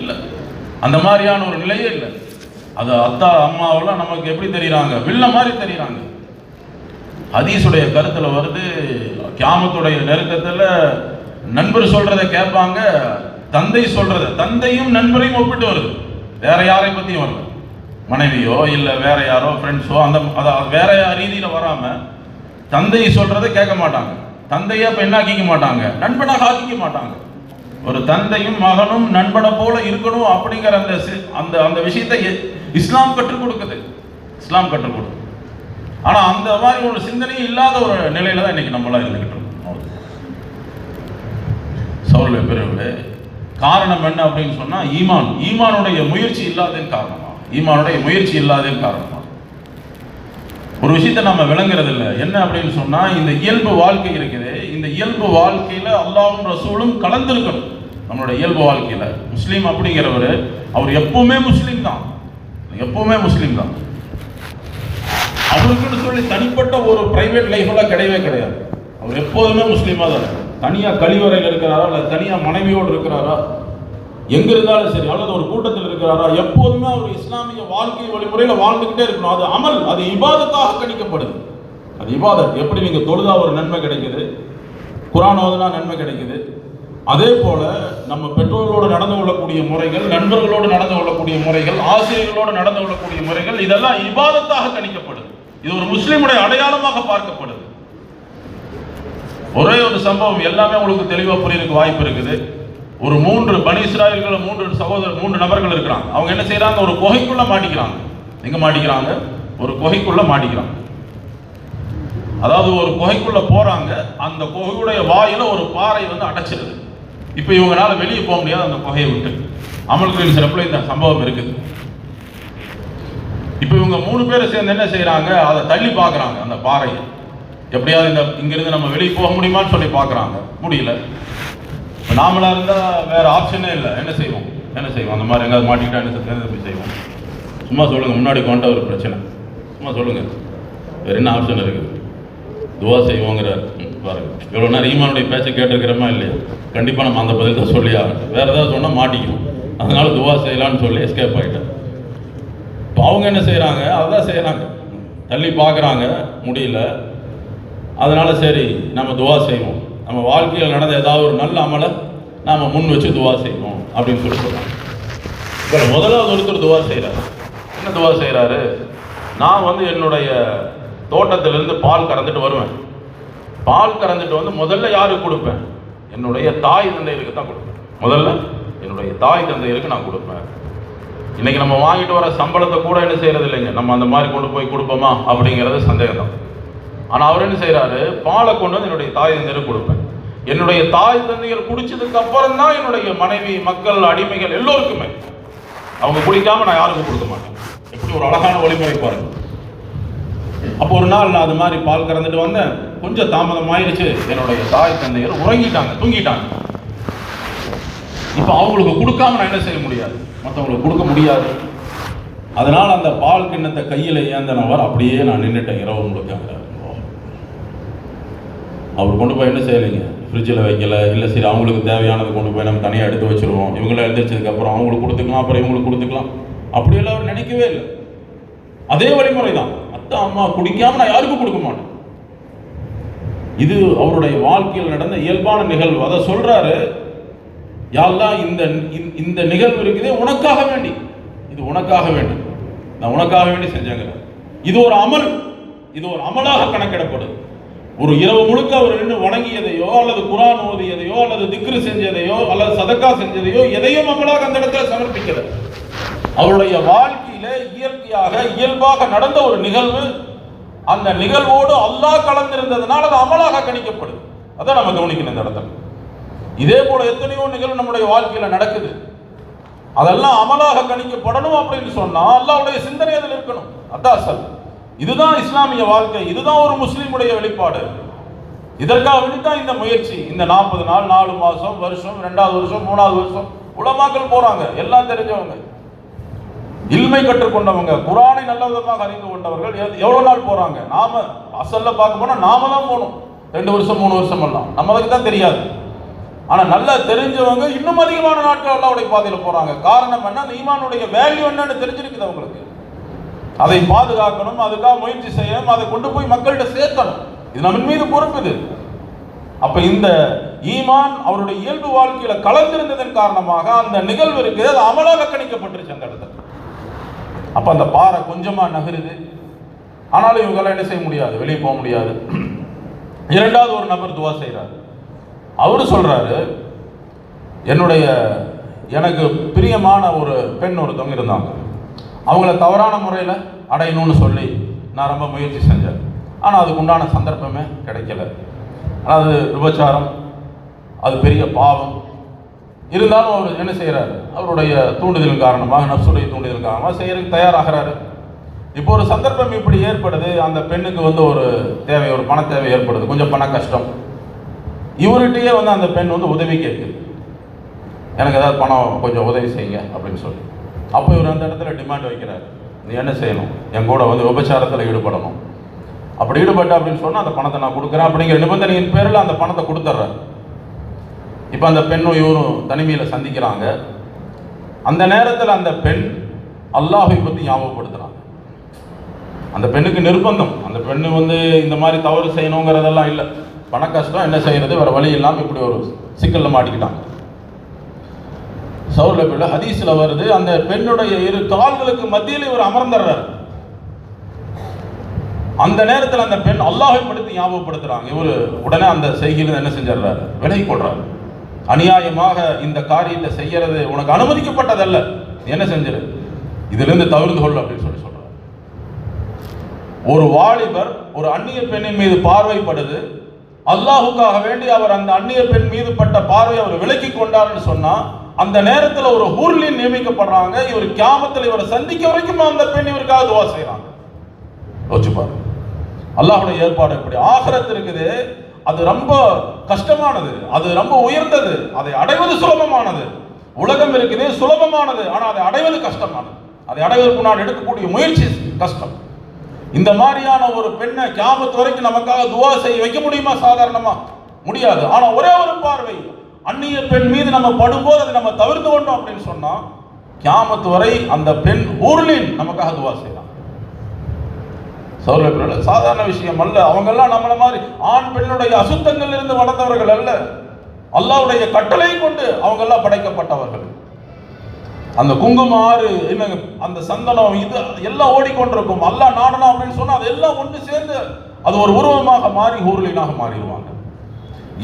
இல்லை, அந்த மாதிரியான ஒரு நிலையே இல்லை. அது அத்தா அம்மாவெல்லாம் நமக்கு எப்படி தெரியுறாங்க, வில்ல மாதிரி தெரியுறாங்க. ஹதீஸுடைய கருத்துல வருது, கியாமத்துடைய நெருக்கத்தில் நண்பர் சொல்றதை கேட்பாங்க, தந்தை சொல்றதை, தந்தையும் நண்பரையும் ஒப்பிட்டு வருது, வேற யாரை பத்தியும் வரல, மனைவியோ இல்லை வேற யாரோ ஃப்ரெண்ட்ஸோ, அந்த வேற ரீதியில வராம தந்தை சொல்றதை கேட்க மாட்டாங்க. தந்தையை அப்ப என்ன ஆக்கிக்க மாட்டாங்க, நண்பனாக ஆக்கிக்க மாட்டாங்க. ஒரு தந்தையும் மகனும் நண்பனை போல இருக்கணும் அப்படிங்கிற அந்த விஷயத்தை இஸ்லாம் கற்றுக் கொடுக்குது, இஸ்லாம் கற்றுக் கொடுக்குது. ஆனா அந்த மாதிரி ஒரு சிந்தனையும் இல்லாத ஒரு நிலையில தான் இன்னைக்கு நம்மளாம் இருந்துகிட்டு இருக்கோம். சௌரல பெரியவர்களே, காரணம் என்ன அப்படின்னு சொன்னா ஈமானுடைய முயற்சி இல்லாதேன்னு காரணமா, ஈமானுடைய முயற்சி இல்லாதேன்னு காரணமா. ஒரு விஷயத்தை நம்ம விளங்குறது இல்லை. என்ன அப்படின்னு சொன்னா, இந்த இயல்பு வாழ்க்கை இருக்குது, இந்த இயல்பு வாழ்க்கையில அல்லாஹ்வும் ரசூலும் கலந்திருக்கணும். நம்மளுடைய இயல்பு வாழ்க்கையில முஸ்லீம் அப்படிங்கிறவர் அவர் எப்பவுமே முஸ்லீம் தான், எப்பவுமே முஸ்லீம் தான். அவருக்குன்னு சொல்லி தனிப்பட்ட ஒரு பிரைவேட் லைஃப்லாம் கிடையவே கிடையாது. அவர் எப்போதுமே முஸ்லீமா தான். தனியா கழிவறையில் இருக்கிறாரா, இல்லை தனியா மனைவியோடு இருக்கிறாரா, எங்க இருந்தாலும் சரி, அல்லது ஒரு கூட்டத்தில் இருக்கிறாரா, எப்போதுமே அவர் இஸ்லாமிய வாழ்க்கை வழிமுறையில் வாழ்ந்துகிட்டே இருக்கணும். அது அமல், அது இபாதத்தாக கணிக்கப்படுது. அது இபாதத். எப்படி நீங்க தொழுதா ஒரு நன்மை கிடைக்குது, குர்ஆன் ஓதுனா நன்மை கிடைக்குது, அதே போல நம்ம பெற்றோர்களோடு நடந்து கொள்ளக்கூடிய முறைகள், நண்பர்களோடு நடந்து கொள்ளக்கூடிய முறைகள், ஆசிரியர்களோடு நடந்து கொள்ளக்கூடிய முறைகள், இதெல்லாம் இபாதத்தாக கணிக்கப்படுது. இது ஒரு முஸ்லிமுடைய அடையாளமாக பார்க்கப்படுது. ஒரே ஒரு சம்பவம் எல்லாமே உங்களுக்கு தெளிவாக புரியறதுக்கு வாய்ப்பு இருக்குது. ஒரு 3 பனி இஸ்ராயல்கள், 3 நபர்கள் இருக்கிறாங்க. அவங்க என்ன செய்யறாங்க, ஒரு குகைக்குள்ள மாட்டிக்கிறாங்க. எங்க மாட்டிக்கிறாங்க? ஒரு குகைக்குள்ள மாட்டிக்கிறாங்க. அதாவது ஒரு குகைக்குள்ள போறாங்க, அந்த குகையுடைய வாயில ஒரு பாறை வந்து அடைச்சிருது. இப்ப இவங்களால வெளியே போக முடியாது அந்த குகையை விட்டு. அமல்களின் சிறப்புல இந்த சம்பவம் இருக்குது. இப்ப இவங்க 3 பேரை சேர்ந்து என்ன செய்யறாங்க, அதை தள்ளி பாக்குறாங்க அந்த பாறையை. எப்படியாவது இங்கிருந்து நம்ம வெளியே போக முடியுமான்னு சொல்லி பாக்குறாங்க. முடியல. நாமளா இருந்தா வேற ஆப்ஷனே இல்லை. என்ன செய்வோம் அந்த மாதிரி எங்காவது மாட்டிக்கிட்டா என்ன செய்வோம்? சும்மா சொல்லுங்க, முன்னாடி கொண்ட ஒரு பிரச்சனை, சும்மா சொல்லுங்க, வேற என்ன ஆப்ஷன் இருக்குது? துவா செய்வோங்கிறார். பாருங்க, இவ்வளோ நேரம் ஈமானுடைய பேச்சை கேட்டிருக்கிறோமா இல்லையா? கண்டிப்பாக நம்ம அந்த பதில் தான் சொல்லி ஆகணும். வேற ஏதாவது சொன்னால் மாட்டிக்கணும். அதனால துவா செய்யலான்னு சொல்லி எஸ்கேப் ஆகிட்டேன். இப்போ அவங்க என்ன செய்கிறாங்க, அதுதான் செய்கிறாங்க. தள்ளி பார்க்குறாங்க, முடியல. அதனால சரி நம்ம துவா செய்வோம், நம்ம வாழ்க்கையில் நடந்த ஏதாவது ஒரு நல்ல அமலை நாம் முன் வச்சு துவா செய்வோம் அப்படின்னு சொல்லி சொல்கிறாங்க. இப்போ முதலாவது ஒருத்தர் துவா செய்கிறாரு. என்ன துவா செய்கிறாரு? நான் வந்து என்னுடைய தோட்டத்திலிருந்து பால் கறந்துட்டு வருவேன். பால் கறந்துட்டு வந்து முதல்ல யாருக்கு கொடுப்பேன்? என்னுடைய தாய் தந்தையருக்கு தான் கொடுப்பேன். முதல்ல என்னுடைய தாய் தந்தையருக்கு நான் கொடுப்பேன். இன்னைக்கு நம்ம வாங்கிட்டு வர சம்பளத்தை கூட என்ன செய்யறது இல்லைங்க, நம்ம அந்த மாதிரி கொண்டு போய் கொடுப்போமா அப்படிங்கிறது சந்தேகம் தான். ஆனால் அவர் என்ன செய்யறாரு, பாலை கொண்டு வந்து என்னுடைய தாய் தந்தையருக்கு கொடுப்பேன். என்னுடைய தாய் தந்தையர் குடிச்சதுக்கு அப்புறம் தான் என்னுடைய மனைவி, மக்கள், அடிமைகள் எல்லோருக்குமே. அவங்க குடிக்காம நான் யாருக்கும் கொடுக்க மாட்டேன். எப்படி ஒரு அழகான வழிமுறை பாருங்க. அப்போ ஒரு நாள் நான் அது மாதிரி பால் கறந்துட்டு வந்தேன். கொஞ்சம் தாமதம் ஆயிடுச்சு. என்னுடைய தாய் தந்தையர் உறங்கிட்டாங்க, தூங்கிட்டாங்க. இப்போ அவங்களுக்கு கொடுக்காம நான் என்ன செய்ய முடியாது, மற்றவங்களுக்கு கொடுக்க முடியாது. அதனால அந்த பால் கிண்ணத்தை கையில் ஏந்தனவர் அப்படியே நான் நின்றுட்டேன் இரவு முழுக்க. அவர் கொண்டு போய் என்ன செய்யலைங்க, ஃப்ரிட்ஜில் வைக்கல, இல்லை சரி அவங்களுக்கு தேவையானது கொண்டு போய் நம்ம தனியாக எடுத்து வச்சுருவோம், இவங்களாம் எழுந்திரிச்சதுக்கப்புறம் அவங்களுக்கு கொடுத்துக்கலாம், அப்புறம் இவங்களுக்கு கொடுத்துக்கலாம், அப்படியெல்லாம் அவர் நினைக்கவே இல்லை. அதே வழிமுறை தான். அத்தை அம்மா குடிக்காம நான் யாருக்கும் கொடுக்க மாட்டேன். இது அவருடைய வாழ்க்கையில் நடந்த இயல்பான நிகழ்வு. அதை சொல்றாரு, யா அல்லாஹ் இந்த நிகழ்வு இருக்குதே உனக்காக வேண்டி, இது உனக்காக வேண்டி, நான் உனக்காக வேண்டி செஞ்சேங்க. இது ஒரு அமல், இது ஒரு அமலாக கணக்கிடப்படுது. ஒரு இரவு முழுக்க அவர் நின்று வணங்கியதையோ அல்லது குர்ஆன் ஓதியதையோ அல்லது திக்ரு செஞ்சதையோ அல்லது சதக்கா செஞ்சதையோ எதையும் அமலாக அந்த இடத்துல சமர்ப்பிக்கிறது. அவருடைய வாழ்க்கையில இயற்கையாக இயல்பாக நடந்த ஒரு நிகழ்வு. அந்த நிகழ்வோடு அல்லாஹ் கலந்திருந்ததுனால அது அமலாக கணிக்கப்படுது. அதான் நம்ம கவனிக்கணும் இந்த இடத்துல. இதே போல எத்தனையோ நிகழ்வு நம்முடைய வாழ்க்கையில நடக்குது. அதெல்லாம் அமலாக கணிக்கப்படணும் அப்படின்னு சொன்னா அல்லாஹ்வுடைய சிந்தனை அதில் இருக்கணும். அதான் அசல். இதுதான் இஸ்லாமிய வாழ்க்கை, இதுதான் ஒரு முஸ்லிமுடைய வெளிப்பாடு. இதற்காக வேண்டித்தான் இந்த முயற்சி. இந்த 40 நாள், 4 மாசம், வருஷம், 2வது வருஷம், 3வது வருஷம் உலமாக்கள் போறாங்க. எல்லாம் தெரிஞ்சவங்க, இல்மை கற்றுக்கொண்டவங்க, குர்ஆனை நல்ல விதமாக அறிந்து கொண்டவர்கள் எவ்வளவு நாள் போறாங்க? நாம அசல்ல பார்க்க போனா நாம தான் போகணும். 2 வருஷம் 3 வருஷம் எல்லாம் நமக்கு தான் தெரியாது. ஆனா நல்லா தெரிஞ்சவங்க இன்னும் அதிகமான நாட்கள் அல்லாஹ்வுடைய பாதையில போறாங்க. காரணம் என்ன? அந்த ஈமானுடைய வேல்யூ என்னன்னு தெரிஞ்சிருக்குது அவங்களுக்கு. அதை பாதுகாக்கணும், அதுக்காக முயற்சி செய்யணும், அதை கொண்டு போய் மக்கள்கிட்ட சேர்க்கணும். இது நம்ம மீது பொறுப்பு. இது அப்ப இந்த ஈமான் அவருடைய இயல்பு வாழ்க்கையில கலந்திருந்ததன் காரணமாக அந்த நிகழ்வு இருக்குது, அது அமலாக கணிக்கப்பட்டுருச்சு அந்த இடத்துல. அப்ப அந்த பாறை கொஞ்சமா நகருது. ஆனாலும் இவங்களாம் என்ன செய்ய முடியாது, வெளியே போக முடியாது. 2வது ஒரு நபர் துவா செய்யறாரு. அவரு சொல்றாரு, எனக்கு பிரியமான ஒரு பெண் ஒருத்தவங்க இருந்தாங்க. அவங்கள தவறான முறையில் அடையணும்னு சொல்லி நான் ரொம்ப முயற்சி செஞ்சேன். ஆனால் அதுக்கு உண்டான சந்தர்ப்பமே கிடைக்கல. அது விபச்சாரம், அது பெரிய பாவம். இருந்தாலும் அவர் என்ன செய்கிறாரு, அவருடைய தூண்டுதல் காரணமாக, நப்சுடைய தூண்டுதல் காரணமாக செய்யறதுக்கு தயாராகிறாரு. இப்போ ஒரு சந்தர்ப்பம் இப்படி ஏற்படுது, அந்த பெண்ணுக்கு ஒரு தேவை, ஒரு பண தேவை ஏற்படுது, கொஞ்சம் பண கஷ்டம். இவர்கிட்டயே அந்த பெண் உதவி கேட்குது, எனக்கு ஏதாவது பணம் கொஞ்சம் உதவி செய்யுங்க அப்படின்னு சொல்லி. அப்போ இவர் அந்த இடத்துல டிமாண்ட் வைக்கிறார், நீ என்ன செய்யணும், என் கூட விபச்சாரத்தில் ஈடுபடணும். அப்படி ஈடுபட்ட அப்படின்னு சொன்னால் அந்த பணத்தை நான் கொடுக்குறேன் அப்படிங்கிற நிபந்தனையின் பேரில் அந்த பணத்தை கொடுத்துட்றாரு. இப்போ அந்த பெண்ணும் இவரும் தனிமையில் சந்திக்கிறாங்க. அந்த நேரத்தில் அந்த பெண் அல்லாஹை பற்றி ஞாபகப்படுத்துகிறாங்க. அந்த பெண்ணுக்கு நிர்பந்தம், அந்த பெண்ணு இந்த மாதிரி தவறு செய்யணுங்கிறதெல்லாம் இல்லை, பண கஷ்டம், என்ன செய்யறது, வேற வழி இல்லாமல் இப்படி ஒரு சிக்கலில் மாட்டிக்கிட்டாங்க. சௌரபில் ஹதீஸில் வருது, அந்த பெண்ணுடைய இரு கால்களுக்கு மத்தியில் இவர் அமர்ந்துடுறார். அந்த நேரத்தில் அந்த பெண் அல்லாஹை படுத்தி ஞாபகப்படுத்துறாங்க. இவர் உடனே அந்த செய்கையில் என்ன செஞ்சிடறாரு, விலகி கொள்றாரு. அநியாயமாக இந்த காரியத்தை செய்யறது உனக்கு அனுமதிக்கப்பட்டதல்ல, என்ன செஞ்சிரு, இதிலிருந்து தவிர்த்து கொள் அப்படின்னு சொல்லி சொல்றாரு. ஒரு வாலிபர் ஒரு அந்நிய பெண்ணின் மீது பார்வைப்படுது, அல்லாஹுக்காக வேண்டி அவர் அந்த அந்நிய பெண் மீது பட்ட பார்வை அவர் விலக்கி கொண்டார்னு சொன்னா, அந்த நேரத்தில் ஒரு ஹூர்லின் நியமிக்கப்படுறாங்க. இவர் கியாமத்தில் இவரை சந்திக்க வரைக்கும் அந்த பெண் இவருக்காக துவா செய்யறாங்க. யோசிப்பாரு, அல்லாஹ்வுடைய ஏற்பாடு எப்படி. ஆகிரத் இருக்குது, அது ரொம்ப கஷ்டமானது, அது ரொம்ப உயர்ந்தது, அதை அடைவது சுலபமானது. உலகம் இருக்குது சுலபமானது, ஆனால் அதை அடைவது கஷ்டமானது. அதை அடைவதற்கு நான் எடுக்கக்கூடிய முயற்சி கஷ்டம். இந்த மாதிரியான ஒரு பெண்ணை கியாமத் வரைக்கும் நமக்காக துவா செய்ய வைக்க முடியுமா? சாதாரணமா முடியாது. ஆனா ஒரே ஒரு பார்வை, அந்நிய பெண் மீது நம்ம படும்போது அதை நம்ம தவிர்த்து கொண்டோம் அப்படின்னு சொன்னா, கியாமத் வரை அந்த பெண் ஊர்லின் நமக்காக துவா செய்யலாம். சௌரபில் சாதாரண விஷயம் அல்ல. அவங்கெல்லாம் நம்மள மாதிரி ஆண் பெண்ணுடைய அசுத்தங்கள் இருந்து வளர்ந்தவர்கள் அல்ல, அல்லாஹ்வுடைய கட்டளை கொண்டு அவங்கெல்லாம் படைக்கப்பட்டவர்கள். அந்த குங்கும ஆறு, அந்த சந்தனம், இது எல்லாம் ஓடிக்கொண்டிருக்கும். அல்லாஹ் நாடனா அப்படின்னு சொன்னா அதெல்லாம் ஒன்று சேர்ந்து அது ஒரு உருவமாக மாறி ஊர்லினாக மாறிடுவாங்க.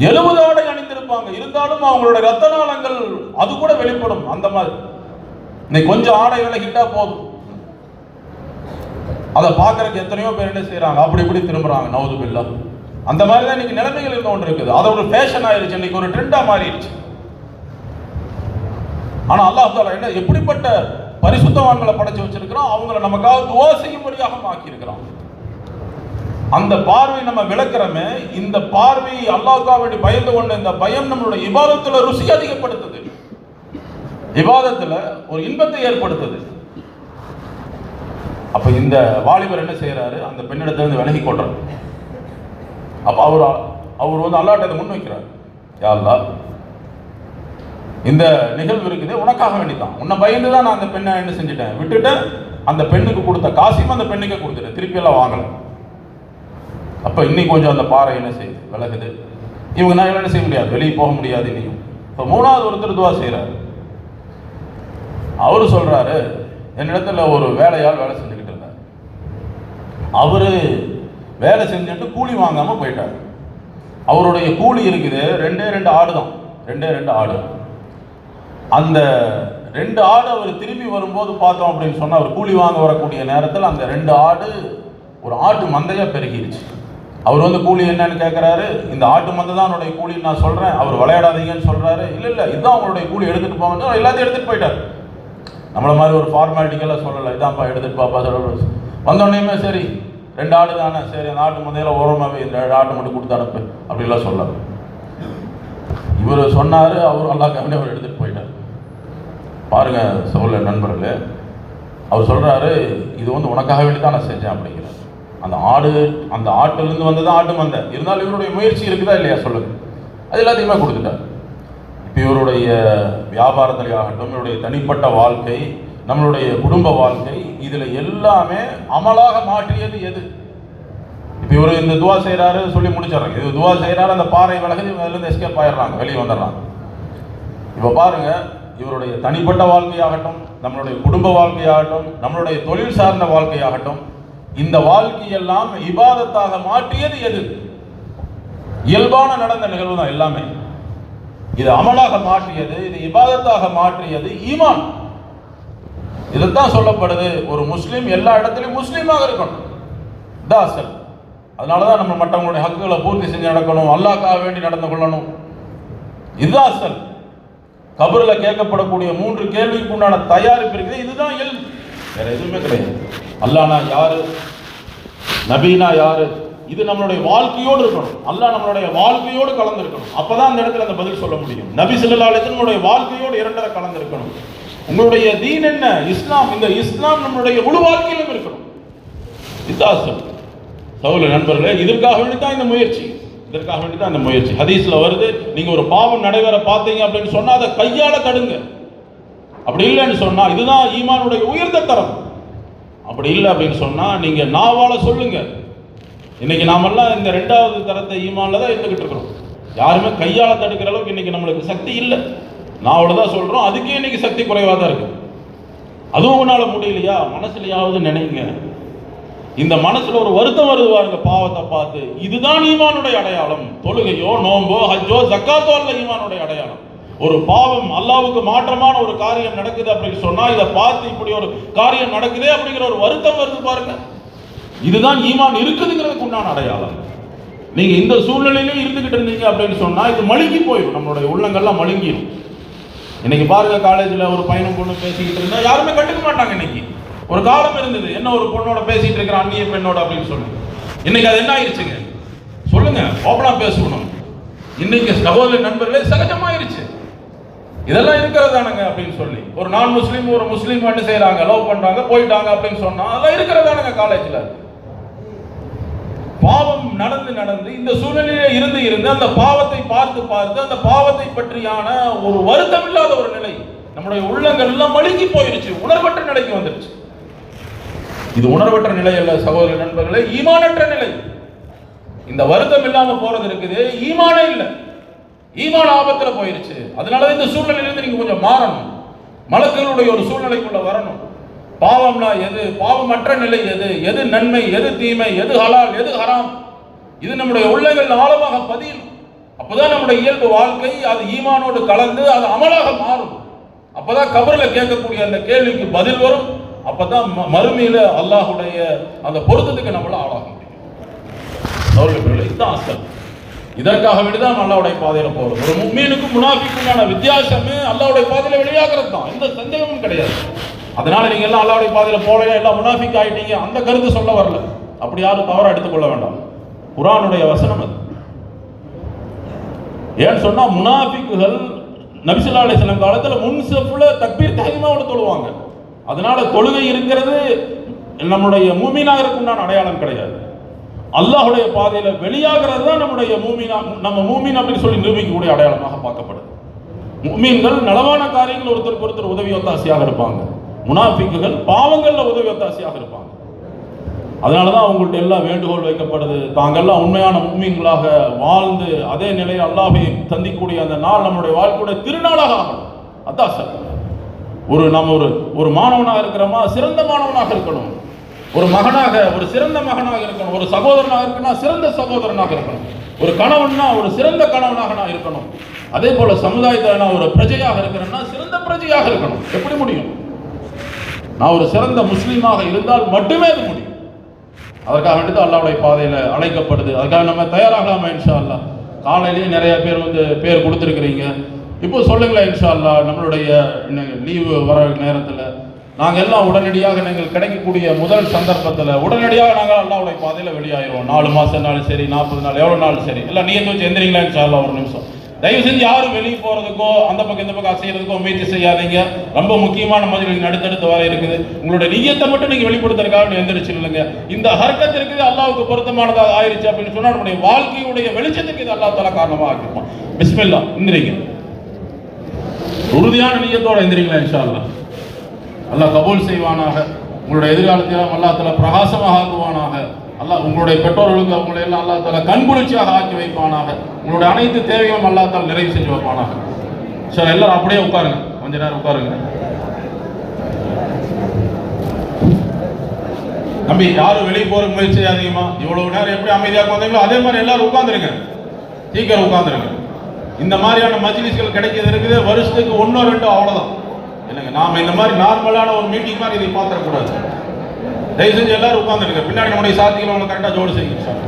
70 ஆடை அணிந்திருப்பாங்க, இருந்தாலும் அவங்களுடைய ரத்த நாளங்கள் அது கூட வெளிப்படும். அந்த மாதிரி இன்னைக்கு கொஞ்சம் ஆடை விலகிட்டா போதும், அதை பார்க்கறதுக்கு எத்தனையோ பேர் என்ன செய்யறாங்க, அப்படி இப்படி திரும்புறாங்க. நவுது பில்லா. அந்த மாதிரி தான் இன்னைக்கு நிலைமைகள் இருந்து ஒன்று இருக்குது. அது ஒரு ஃபேஷன் ஆயிருச்சு, இன்னைக்கு ஒரு ட்ரெண்டா மாறிடுச்சு. ஆனா அல்லாஹ் தஆலா என்ன எப்படிப்பட்ட பரிசுத்தவான்களை படைச்சு வச்சிருக்கிறோம், அவங்களை நமக்காக துஆ செய்யும்படியாக ஆக்கி இருக்கிறோம். அந்த பார்வை நம்ம விளக்குறமே, இந்த பார்வை அல்லாஹ்வுக்காக வேண்டி பயந்து கொண்ட இந்த பயம் நம்மளுடைய இபாதத்துல ருசி அதிகப்படுத்துது, இபாதத்துல ஒரு இன்பத்தை ஏற்படுத்துது. அப்ப இந்த வாலிபர் என்ன செய்யறாரு, அந்த பெண்ணிடத்திலிருந்து விலகி கொள்றாரு. அப்ப அவர் அல்லாஹ்ட்ட முன் வைக்கிறார், யா அல்லாஹ், இந்த நிகழ்வு இருக்குது உனக்காக வேண்டிதான், உன்னை பயந்து தான் நான் அந்த பெண்ணை என்ன செஞ்சுட்டேன், விட்டுட்டேன். அந்த பெண்ணுக்கு கொடுத்த காசையும் அந்த பெண்ணுக்கே கொடுத்துட்டேன், திருப்பி எல்லாம் வாங்கல. அப்ப இன்னைக்கு கொஞ்சம் அந்த பாறை என்ன செய்யுது, விலகுது. இவங்க நான் என்ன செய்ய முடியாது, வெளியே போக முடியாது. இன்னையும் இப்ப 3வது ஒருத்தர் துவா செய்யறாரு. அவரு சொல்றாரு, என்னிடத்துல ஒரு வேலையால் வேலை செஞ்சுக்கிட்டு இருந்தார். அவரு வேலை செஞ்சுட்டு கூலி வாங்காம போயிட்டார். அவருடைய கூலி இருக்குது 2 ஆடு தான், 2 ஆடு. அந்த 2 ஆடு அவர் திரும்பி வரும்போது பார்த்தோம் அப்படின்னு சொன்னா, அவர் கூலி வாங்க வரக்கூடிய நேரத்தில் அந்த 2 ஆடு ஒரு ஆட்டு மந்தையா பெருகிடுச்சு. அவர் கூலி என்னன்னு கேட்கிறாரு, இந்த ஆட்டு மந்தை தான் என்னுடைய கூலின்னு நான் சொல்றேன். அவர் விளையாடாதீங்கன்னு சொல்றாரு. இல்ல இதுதான் உங்களுடைய கூலி, எடுத்துட்டு போங்க. எல்லாத்தையும் எடுத்துட்டு போயிட்டார். நம்மள மாதிரி ஒரு ஃபார்மாலிட்டிக்கெல்லாம் சொல்லலை, இதான்ப்பா எடுத்துட்டு பாப்பா சொல்ல. வந்தோடனே சரி 2 ஆடு தானே, சரி அந்த ஆட்டு மந்தையில ஓரமாவே இந்த 2 ஆட்டு மட்டும் கொடுத்து அனுப்பு அப்படிலாம் சொல்ல. இவர் சொன்னாரு, அவர் அல்லாஹ்க்காக அவர் எடுத்துட்டு போயிட்டார். பாருங்க சகோதர நண்பர்களே, அவர் சொல்றாரு, இது உனக்காக வேண்டி தான் நான் செஞ்சேன் அப்படிங்கிறார். அந்த ஆட்டிலிருந்து வந்ததான் ஆட்டு மந்தை, இருந்தாலும் இவருடைய முயற்சி இருக்குதா இல்லையா சொல்லுங்க, அது எல்லாத்தையுமே கொடுத்துட்டார். இப்போ இவருடைய வியாபாரத்திலே ஆகட்டும், இவருடைய தனிப்பட்ட வாழ்க்கை, நம்மளுடைய குடும்ப வாழ்க்கை, இதுல எல்லாமே அமலாக மாற்றியது எது? இப்போ இவர் இந்த துவா செய்யறாரு சொல்லி முடிச்சிடறாங்க. இது துவா செய்யறாரு, அந்த பாறை விலகுது, இவங்க இருந்து எஸ்கேப் ஆயிடுறாங்க, வெளியே வந்துடுறாங்க. இப்போ பாருங்க, இவருடைய தனிப்பட்ட வாழ்க்கையாகட்டும், நம்மளுடைய குடும்ப வாழ்க்கையாகட்டும், நம்மளுடைய தொழில் சார்ந்த வாழ்க்கையாகட்டும், இந்த வாழ்க்கையெல்லாம் இபாதத்தாக மாற்றியது எது? இயல்பான நடந்த நிகழ்வு தான் எல்லாமே. இது அமலாக மாற்றியது, இது இபாதத்தாக மாற்றியது ஈமான். இதுதான் சொல்லப்படுது, ஒரு முஸ்லீம் எல்லா இடத்துலையும் முஸ்லீமாக இருக்கணும், இதான் அசல். அதனாலதான் நம்ம மற்றவங்களுடைய ஹக்குகளை பூர்த்தி செஞ்சு நடக்கணும், அல்லாஹ்க்காக வேண்டி நடந்து கொள்ளணும், இதுதான் அசல். கபர்ல கேட்கப்படக்கூடிய 3 கேள்விக்கு உண்டான தயாரிப்பு இருக்குது. இதுதான் இல்ம், வேற எதுவுமே கிடையாது. அல்லாஹ்னா யாரு, நபினா யாரு, இது நம்மளுடைய வாழ்க்கையோடு இருக்கணும். அல்லாஹ் நம்மளுடைய வாழ்க்கையோடு கலந்து இருக்கணும். அப்பதான் அந்த இடத்துல அந்த பதில் சொல்ல முடியும். நபி ஸல்லல்லாஹு அலைஹி வஸல்லம் வாழ்க்கையோடு இரண்டரை கலந்து இருக்கணும். உங்களுடைய தீன் என்ன, இஸ்லாம், இந்த இஸ்லாம் நம்மளுடைய முழு வாழ்க்கையிலும் இருக்கணும். இதுதான் சகோதர நண்பர்களே, இதற்காக வேண்டி தான் இந்த முயற்சி, இதற்காக வேண்டி தான் இந்த முயற்சி. ஹதீஸ்ல வருது, நீங்க ஒரு பாவம் நடைபெற பார்த்தீங்க அப்படின்னு சொன்னா அதை கையால தடுங்க. அப்படி இல்லைன்னு சொன்னா, இதுதான் ஈமானுடைய உயர்ந்த தரம். அப்படி இல்லை அப்படின்னு சொன்னா நீங்க நாவால சொல்லுங்க. இன்னைக்கு நாமெல்லாம் இந்த 2வது தரத்தை ஈமான்ல தான் இருந்துகிட்டு இருக்கிறோம். யாருமே கையால தடுக்கிற அளவுக்கு இன்னைக்கு நம்மளுக்கு சக்தி இல்லை. நாவல தான் சொல்றோம், அதுக்கே இன்னைக்கு சக்தி குறைவா தான் இருக்கு. அதுவும் உன்னால முடியலையா, மனசுலயாவது நினைங்க. இந்த மனசுல ஒரு வருத்தம் வருது பாருங்க பாவத்தை பார்த்து, இதுதான் ஈமானுடைய அடையாளம். தொழுகையோ நோம்போ ஹஜ்ஜோ ஜக்காத்தோ அல்ல ஈமானுடைய அடையாளம். ஒரு பாவம் அல்லாஹ்வுக்கு மாற்றமான ஒரு காரியம் நடக்குது அப்படின்னு சொன்னா, இதை பார்த்து இப்படி ஒரு காரியம் நடக்குதே அப்படிங்கிற ஒரு வருத்தம் வருது பாருங்க, இதுதான் ஈமான் இருக்குதுங்கிறதுக்கு உண்டான அடையாளம். நீங்க இந்த சூழ்நிலையிலே இருந்துகிட்டு இருந்தீங்க அப்படின்னு சொன்னா இது மழுங்கி போயிடும், நம்மளுடைய உள்ளங்கள்லாம் மழுங்கிடும். இன்னைக்கு பாருங்க, காலேஜ்ல ஒரு பையனும் பொண்ணு பேசிக்கிட்டு இருந்தா யாருமே கண்டுக்க மாட்டாங்க. இன்னைக்கு ஒரு காலம் இருந்தது, என்ன ஒரு பொண்ணோட பேசிட்டு இருக்கிற அந்நிய பெண்ணோட அப்படின்னு சொல்லி. இன்னைக்கு அது என்ன ஆயிடுச்சுங்க சொல்லுங்க, ஓப்பனா பேசணும். இன்னைக்கு சகோதர நண்பர்களே சகஜமாயிருச்சு, இதெல்லாம் இருக்கிறதானுங்க அப்படின்னு சொல்லி. ஒரு நான் முஸ்லீம் ஒரு முஸ்லீம் என்ன செய்யறாங்க, லவ் பண்றாங்க, போயிட்டாங்க அப்படின்னு சொன்னா அதெல்லாம் இருக்கிறதானுங்க. காலேஜ்ல பாவம் நடந்து நடந்து இந்த சூழ்நிலையில இருந்து அந்த பாவத்தை பார்த்து அந்த பாவத்தை பற்றியான ஒரு வருத்தம் இல்லாத ஒரு நிலை நம்முடைய உள்ளங்கள் எல்லாம் மழுங்கி போயிருச்சு, உணர்வற்ற நிலைக்கு வந்துருச்சு. இது உணர்வற்ற நிலை அல்ல சகோதர நண்பர்களே, ஈமானற்ற நிலை. இந்த வருத்தம் இல்லாம போறது இருக்குது, ஈமானே இல்லை, ஈமான் ஆபத்துல போயிருச்சு. அதனால இந்த சூழ்நிலையிலிருந்து நீங்க கொஞ்சம் மாறணும், மலக்குகளுடைய ஒரு சூழ்நிலைக்குள்ள வரணும். பாவம்னா எது, பாவமற்ற நிலை எது, எது நன்மை, எது தீமை, எது ஹலால், எது ஹராம், இது நம்முடைய உள்ளங்கள் ஆழமாக பதியும். அப்பதான் நம்முடைய இயல்பு வாழ்க்கை அது ஈமானோடு கலந்து அது அமலாக மாறும். அப்பதான் கபர்ல கேட்கக்கூடிய அந்த கேள்விக்கு பதில் வரும். அப்பதான் மறுமையில அல்லாஹ்வுடைய அந்த பொருத்தத்துக்கு நம்மள ஆளாக முடியும். இதுதான் அசல். இதற்காக வேண்டிதான் அல்லாஹ்வுடைய பாதையில போறது. ஒரு முஃமினுக்கும் முனாஃபிக்குமான வித்தியாசமே அல்லாஹ்வுடைய பாதையில வெளியாகிறது தான், எந்த சந்தேகமும் கிடையாது. அதனால நீங்க எல்லாம் அல்லாஹ்வுடைய பாதையில போகல, எல்லாம் முனாஃபிக் ஆயிட்டீங்க, அந்த கருத்து சொல்ல வரல. அப்படி யாரும் தவறா எடுத்துக்கொள்ள வேண்டாம். குர்ஆனுடைய வசனம் அது. ஏன்னு சொன்னா முனாஃபிக்குகள் நபி ஸல்லல்லாஹு அலைஹி வஸல்லம் காலத்துல முன்சஃப்ல தக்பீர் தஹ்ரீமாவோட தொழுவாங்க. அதனால தொழுகை இருக்கிறது நம்முடைய மூமினாக இருக்குண்டான அடையாளம் கிடையாது. அல்லாஹ்வுடைய பாதையில வெளியாகிறது தான் நம்முடைய மூமினா, நம்ம மூமின் அப்படின்னு சொல்லி நிரூபிக்கக்கூடிய அடையாளமாக பார்க்கப்படுது. மூமின்கள் நலவான காரியங்கள் ஒருத்தருக்கு ஒருத்தர் உதவி ஒத்தாசையாக இருப்பாங்க, முனாஃபிக்குகள் பாவங்கள்ல உதவி ஒத்தாசையாக இருப்பாங்க. அதனாலதான் அவங்கள்ட்ட எல்லாம் வேண்டுகோள் வைக்கப்படுது, தாங்கெல்லாம் உண்மையான மூமின்களாக வாழ்ந்து அதே நிலையை அல்லாஹ்வை சந்திக்கக்கூடிய அந்த நாள் நம்முடைய வாழ்க்கையுடைய திருநாளாக ஆகணும். அதான் சார் நம்ம ஒரு மாணவனாக இருக்கிறோமா, சிறந்த மாணவனாக இருக்கணும். ஒரு மகனாக ஒரு சிறந்த மகனாக இருக்கணும். ஒரு சகோதரனாக இருக்கணும், சிறந்த சகோதரனாக இருக்கணும். ஒரு கணவன்னா ஒரு சிறந்த கணவனாக நான் இருக்கணும். அதே போல சமுதாயத்தில் நான் ஒரு பிரஜையாக இருக்கிறேன்னா சிறந்த பிரஜையாக இருக்கணும். எப்படி முடியும்? நான் ஒரு சிறந்த முஸ்லீமாக இருந்தால் மட்டுமே அது முடியும். அதற்காக வேண்டியது அல்லாஹ்வுடைய பாதையில அழைக்கப்படுது. அதுக்காக நம்ம தயாராகலாமா? இன்ஷா அல்லாஹ். காலையிலேயே நிறைய பேர் பேர் கொடுத்துருக்கிறீங்க. இப்போ சொல்லுங்களேன், இன்ஷா அல்லாஹ் நம்மளுடைய லீவு வர நேரத்தில் நாங்கள் எல்லாம் உடனடியாக நீங்கள் கிடைக்கக்கூடிய முதல் சந்தர்ப்பத்தில் உடனடியாக நாங்கள் அல்லாஹ்வுடைய பாதையில் வெளியாயிடுவோம். 4 மாதம்னாலும் சரி, 40 நாள், எவ்வளோ நாள் சரி, எல்லாம் நீயத்து வச்சு எந்திரிங்களா? இன்ஷா அல்லாஹ். ஒரு நிமிஷம் தயவு செஞ்சு யாரும் வெளியே போகிறதுக்கோ அந்த பக்கம் இந்த பக்கம் அசைகிறதுக்கோ முயற்சி செய்யாதீங்க. ரொம்ப முக்கியமான மஜ்லிஸ் அடுத்தடுத்து வர இருக்குது. உங்களுடைய நியத்தை மட்டும் நீங்கள் வெளிப்படுத்துறதுக்காக எந்திரிச்சு இல்லைங்க. இந்த ஹர்கத் இருக்குது அல்லாஹ்வுக்கு பொருத்தமானதாக ஆயிடுச்சு அப்படின்னு சொன்னால் நம்முடைய வாழ்க்கையுடைய வெளிச்சத்துக்கு இது அல்லாஹ் தஆலா காரணமாக ஆக்கிருப்பான். பிஸ்மில்லா, எந்திரிங்க. உறுதியான நியத்தோட எந்திரிங்களா? இன்ஷா அல்லாஹ். அல்லாஹ் கபூல் செய்வானாக. உங்களுடைய எதிர்காலத்திலும் அல்லாஹ் தஆலா பிரகாசமாக ஆக்குவானாக. அல்லாஹ் உங்களுடைய பெற்றோர்களுக்கு அவங்களை எல்லாம் அல்லாஹ் தஆலா கண்குளிர்ச்சியாக ஆக்கி வைப்பானாக. உங்களுடைய அனைத்து தேவைகளும் அல்லாஹ் தஆலா நிறைவு செஞ்சு வைப்பானாக. சார் எல்லாரும் அப்படியே உட்காருங்க, கொஞ்ச நேரம் உட்காருங்க. தம்பி யாரும் வெளியே போற முயற்சி செய்யாதீங்கம்மா. இவ்வளவு நேரம் எப்படி அமைதியாக வந்தீங்களோ அதே மாதிரி எல்லாரும் உட்கார்ந்துருங்க, சீக்கிரம் உட்கார்ந்துருங்க. இந்த மாதிரியான மஜ்லிஸ்கள் கிடைக்கிறது இருக்குது வருஷத்துக்கு 1-2 அவ்வளவுதான். இல்லைங்க, நாம இந்த மாதிரி நார்மலான ஒரு மீட்டிங் மாதிரி இதை பார்த்துடக்கூடாது. தயவு செஞ்சு எல்லாரும் உட்கார்ந்துருங்க. பின்னாடி நம்முடைய சாத்திகளை கரெக்டாக ஜோடு செய்யுங்க சார்.